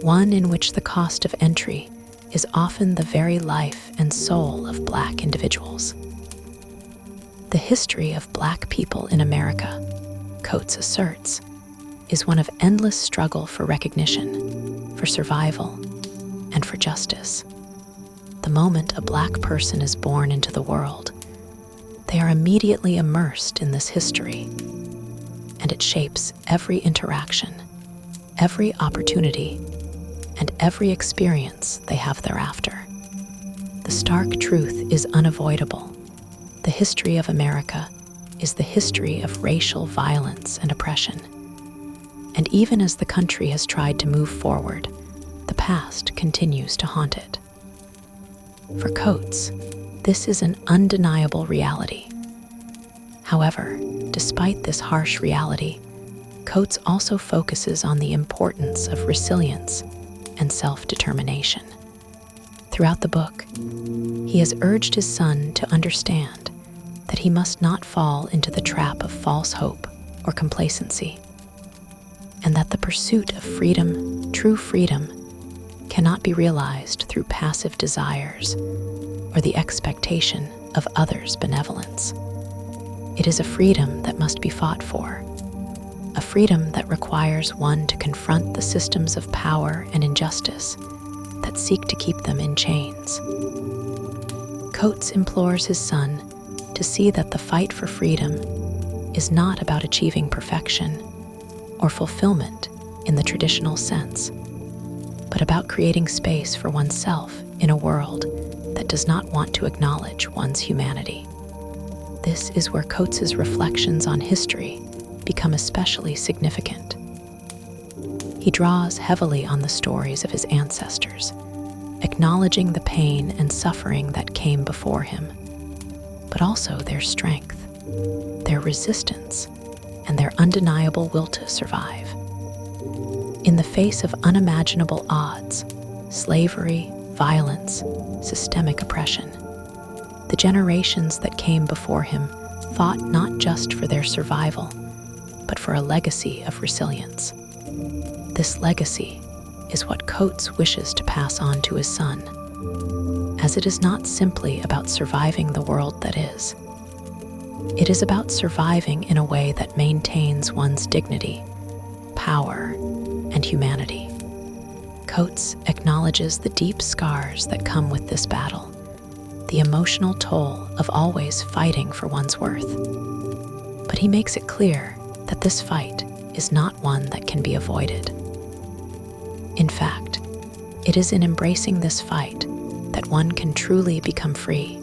one in which the cost of entry is often the very life and soul of Black individuals. The history of Black people in America, Coates asserts, is one of endless struggle for recognition, for survival, and for justice. The moment a Black person is born into the world, they are immediately immersed in this history, and it shapes every interaction, every opportunity, and every experience they have thereafter. The stark truth is unavoidable. The history of America is the history of racial violence and oppression. And even as the country has tried to move forward, the past continues to haunt it. For Coates, this is an undeniable reality. However, despite this harsh reality, Coates also focuses on the importance of resilience and self-determination. Throughout the book, he has urged his son to understand that he must not fall into the trap of false hope or complacency, and that the pursuit of freedom, true freedom, cannot be realized through passive desires or the expectation of others' benevolence. It is a freedom that must be fought for, a freedom that requires one to confront the systems of power and injustice that seek to keep them in chains. Coates implores his son to see that the fight for freedom is not about achieving perfection or fulfillment in the traditional sense, but about creating space for oneself in a world that does not want to acknowledge one's humanity. This is where Coates's reflections on history become especially significant. He draws heavily on the stories of his ancestors, acknowledging the pain and suffering that came before him, but also their strength, their resistance, and their undeniable will to survive. In the face of unimaginable odds, slavery, violence, systemic oppression, the generations that came before him fought not just for their survival, but for a legacy of resilience. This legacy is what Coates wishes to pass on to his son, as it is not simply about surviving the world that is. It is about surviving in a way that maintains one's dignity, power, and humanity. Coates acknowledges the deep scars that come with this battle, the emotional toll of always fighting for one's worth. But he makes it clear that this fight is not one that can be avoided. In fact, it is in embracing this fight that one can truly become free,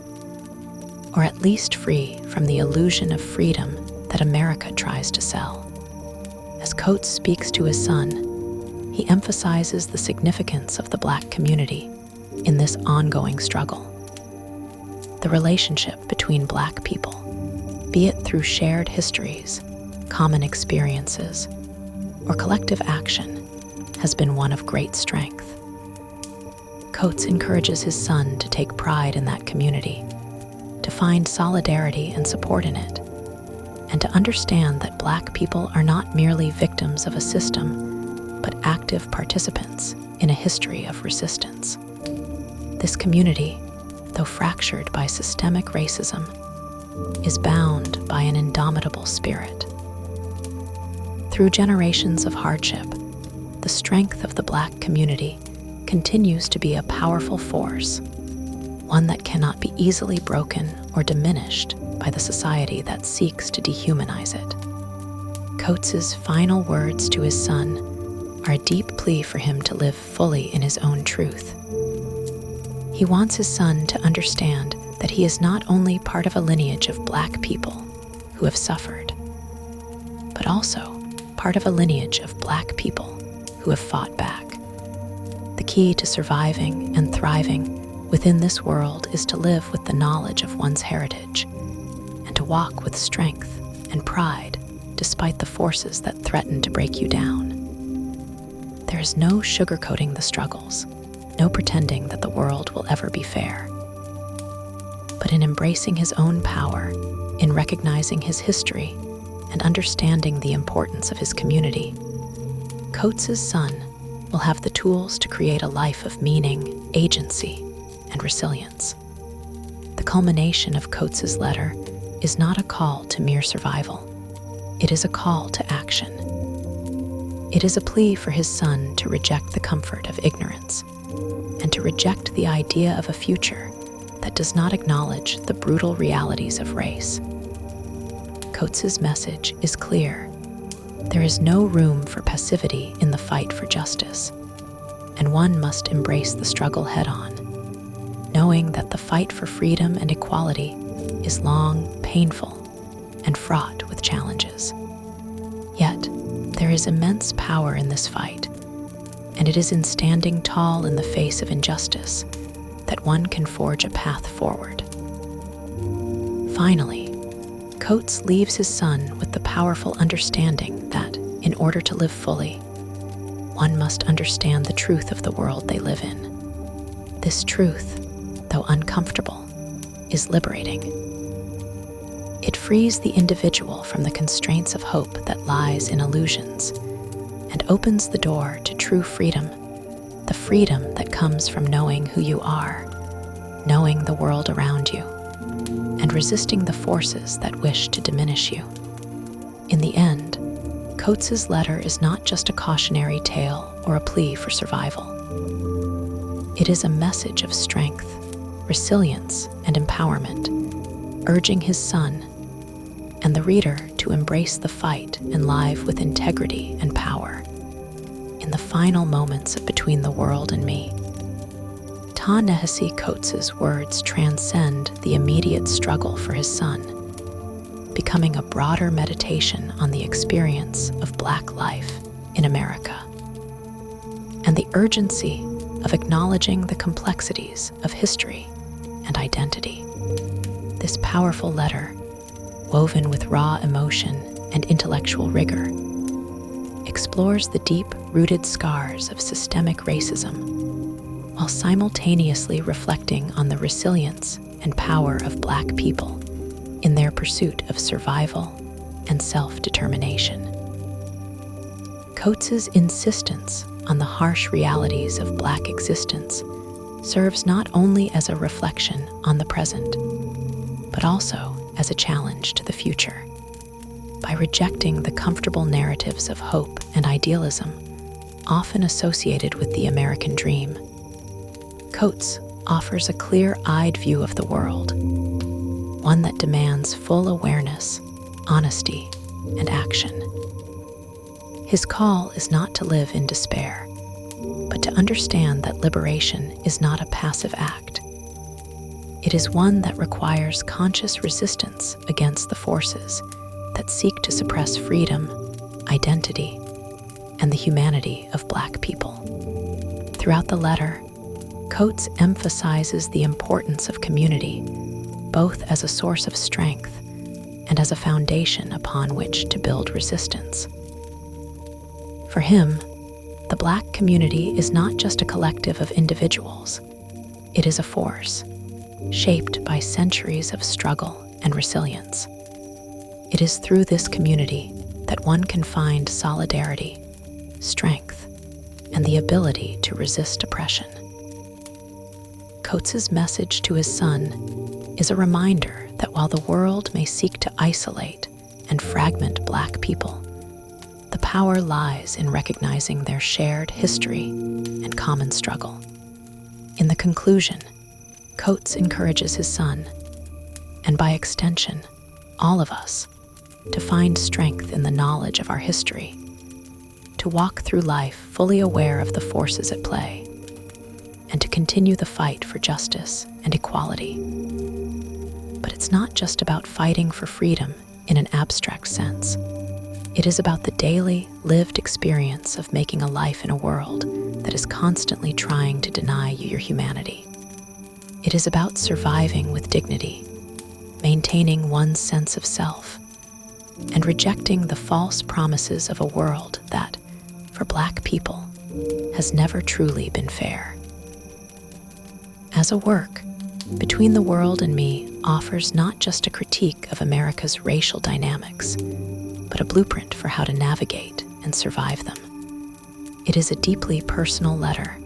or at least free from the illusion of freedom that America tries to sell. As Coates speaks to his son, he emphasizes the significance of the Black community in this ongoing struggle. The relationship between Black people, be it through shared histories, common experiences, or collective action, has been one of great strength. Coates encourages his son to take pride in that community, to find solidarity and support in it, and to understand that Black people are not merely victims of a system, but active participants in a history of resistance. This community, though fractured by systemic racism, is bound by an indomitable spirit. Through generations of hardship, the strength of the Black community continues to be a powerful force, one that cannot be easily broken or diminished by the society that seeks to dehumanize it. Coates's final words to his son are a deep plea for him to live fully in his own truth. He wants his son to understand that he is not only part of a lineage of Black people who have suffered, but also part of a lineage of Black people who have fought back. The key to surviving and thriving within this world is to live with the knowledge of one's heritage and to walk with strength and pride despite the forces that threaten to break you down. There is no sugarcoating the struggles, no pretending that the world will ever be fair. But in embracing his own power, in recognizing his history, and understanding the importance of his community, Coates's son will have the tools to create a life of meaning, agency, and resilience. The culmination of Coates's letter is not a call to mere survival. It is a call to action. It is a plea for his son to reject the comfort of ignorance and to reject the idea of a future that does not acknowledge the brutal realities of race. Coates's message is clear. There is no room for passivity in the fight for justice, and one must embrace the struggle head-on, knowing that the fight for freedom and equality is long, painful, and fraught with challenges. Yet, there is immense power in this fight, and it is in standing tall in the face of injustice that one can forge a path forward. Finally, Coates leaves his son with the powerful understanding that, in order to live fully, one must understand the truth of the world they live in. This truth, though uncomfortable, is liberating. It frees the individual from the constraints of hope that lies in illusions and opens the door to true freedom, the freedom that comes from knowing who you are, knowing the world around you, and resisting the forces that wish to diminish you. In the end, Coates's letter is not just a cautionary tale or a plea for survival. It is a message of strength, resilience, and empowerment, urging his son and the reader to embrace the fight and live with integrity and power. In the final moments of Between the World and Me, Ta-Nehisi Coates' words transcend the immediate struggle for his son. becoming a broader meditation on the experience of Black life in America and the urgency of acknowledging the complexities of history and identity. This powerful letter, woven with raw emotion and intellectual rigor, explores the deep-rooted scars of systemic racism while simultaneously reflecting on the resilience and power of Black people in their pursuit of survival and self-determination. Coates's insistence on the harsh realities of Black existence serves not only as a reflection on the present, but also as a challenge to the future. By rejecting the comfortable narratives of hope and idealism often associated with the American dream, Coates offers a clear-eyed view of the world, one that demands full awareness, honesty, and action. His call is not to live in despair, but to understand that liberation is not a passive act. It is one that requires conscious resistance against the forces that seek to suppress freedom, identity, and the humanity of Black people. Throughout the letter, Coates emphasizes the importance of community, both as a source of strength and as a foundation upon which to build resistance. For him, the Black community is not just a collective of individuals. It is a force, shaped by centuries of struggle and resilience. It is through this community that one can find solidarity, strength, and the ability to resist oppression. Coates's message to his son is a reminder that while the world may seek to isolate and fragment Black people, the power lies in recognizing their shared history and common struggle. In the conclusion, Coates encourages his son, and by extension, all of us, to find strength in the knowledge of our history, to walk through life fully aware of the forces at play, and to continue the fight for justice and equality. But it's not just about fighting for freedom in an abstract sense. It is about the daily, lived experience of making a life in a world that is constantly trying to deny you your humanity. It is about surviving with dignity, maintaining one's sense of self, and rejecting the false promises of a world that, for Black people, has never truly been fair. As a work, Between the World and Me offers not just a critique of America's racial dynamics, but a blueprint for how to navigate and survive them. It is a deeply personal letter,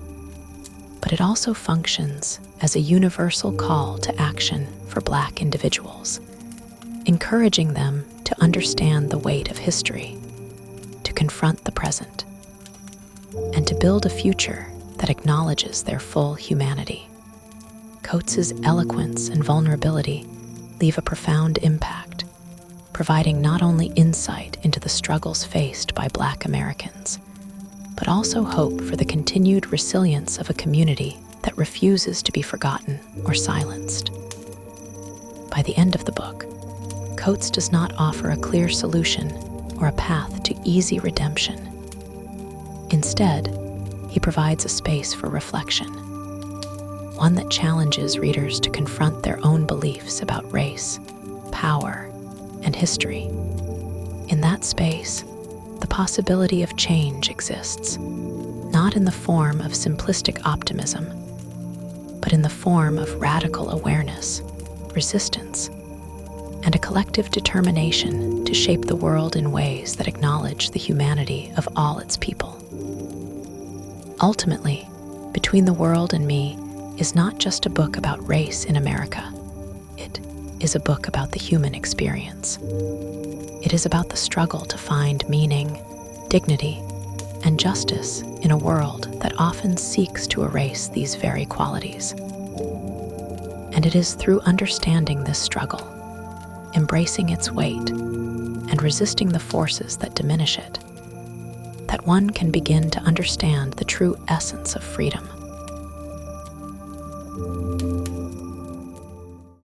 but it also functions as a universal call to action for Black individuals, encouraging them to understand the weight of history, to confront the present, and to build a future that acknowledges their full humanity. Coates's eloquence and vulnerability leave a profound impact, providing not only insight into the struggles faced by Black Americans, but also hope for the continued resilience of a community that refuses to be forgotten or silenced. By the end of the book, Coates does not offer a clear solution or a path to easy redemption. Instead, he provides a space for reflection, one that challenges readers to confront their own beliefs about race, power, and history. In that space, the possibility of change exists, not in the form of simplistic optimism, but in the form of radical awareness, resistance, and a collective determination to shape the world in ways that acknowledge the humanity of all its people. Ultimately, Between the World and Me is not just a book about race in America. It is a book about the human experience. It is about the struggle to find meaning, dignity, and justice in a world that often seeks to erase these very qualities. And it is through understanding this struggle, embracing its weight, and resisting the forces that diminish it, that one can begin to understand the true essence of freedom.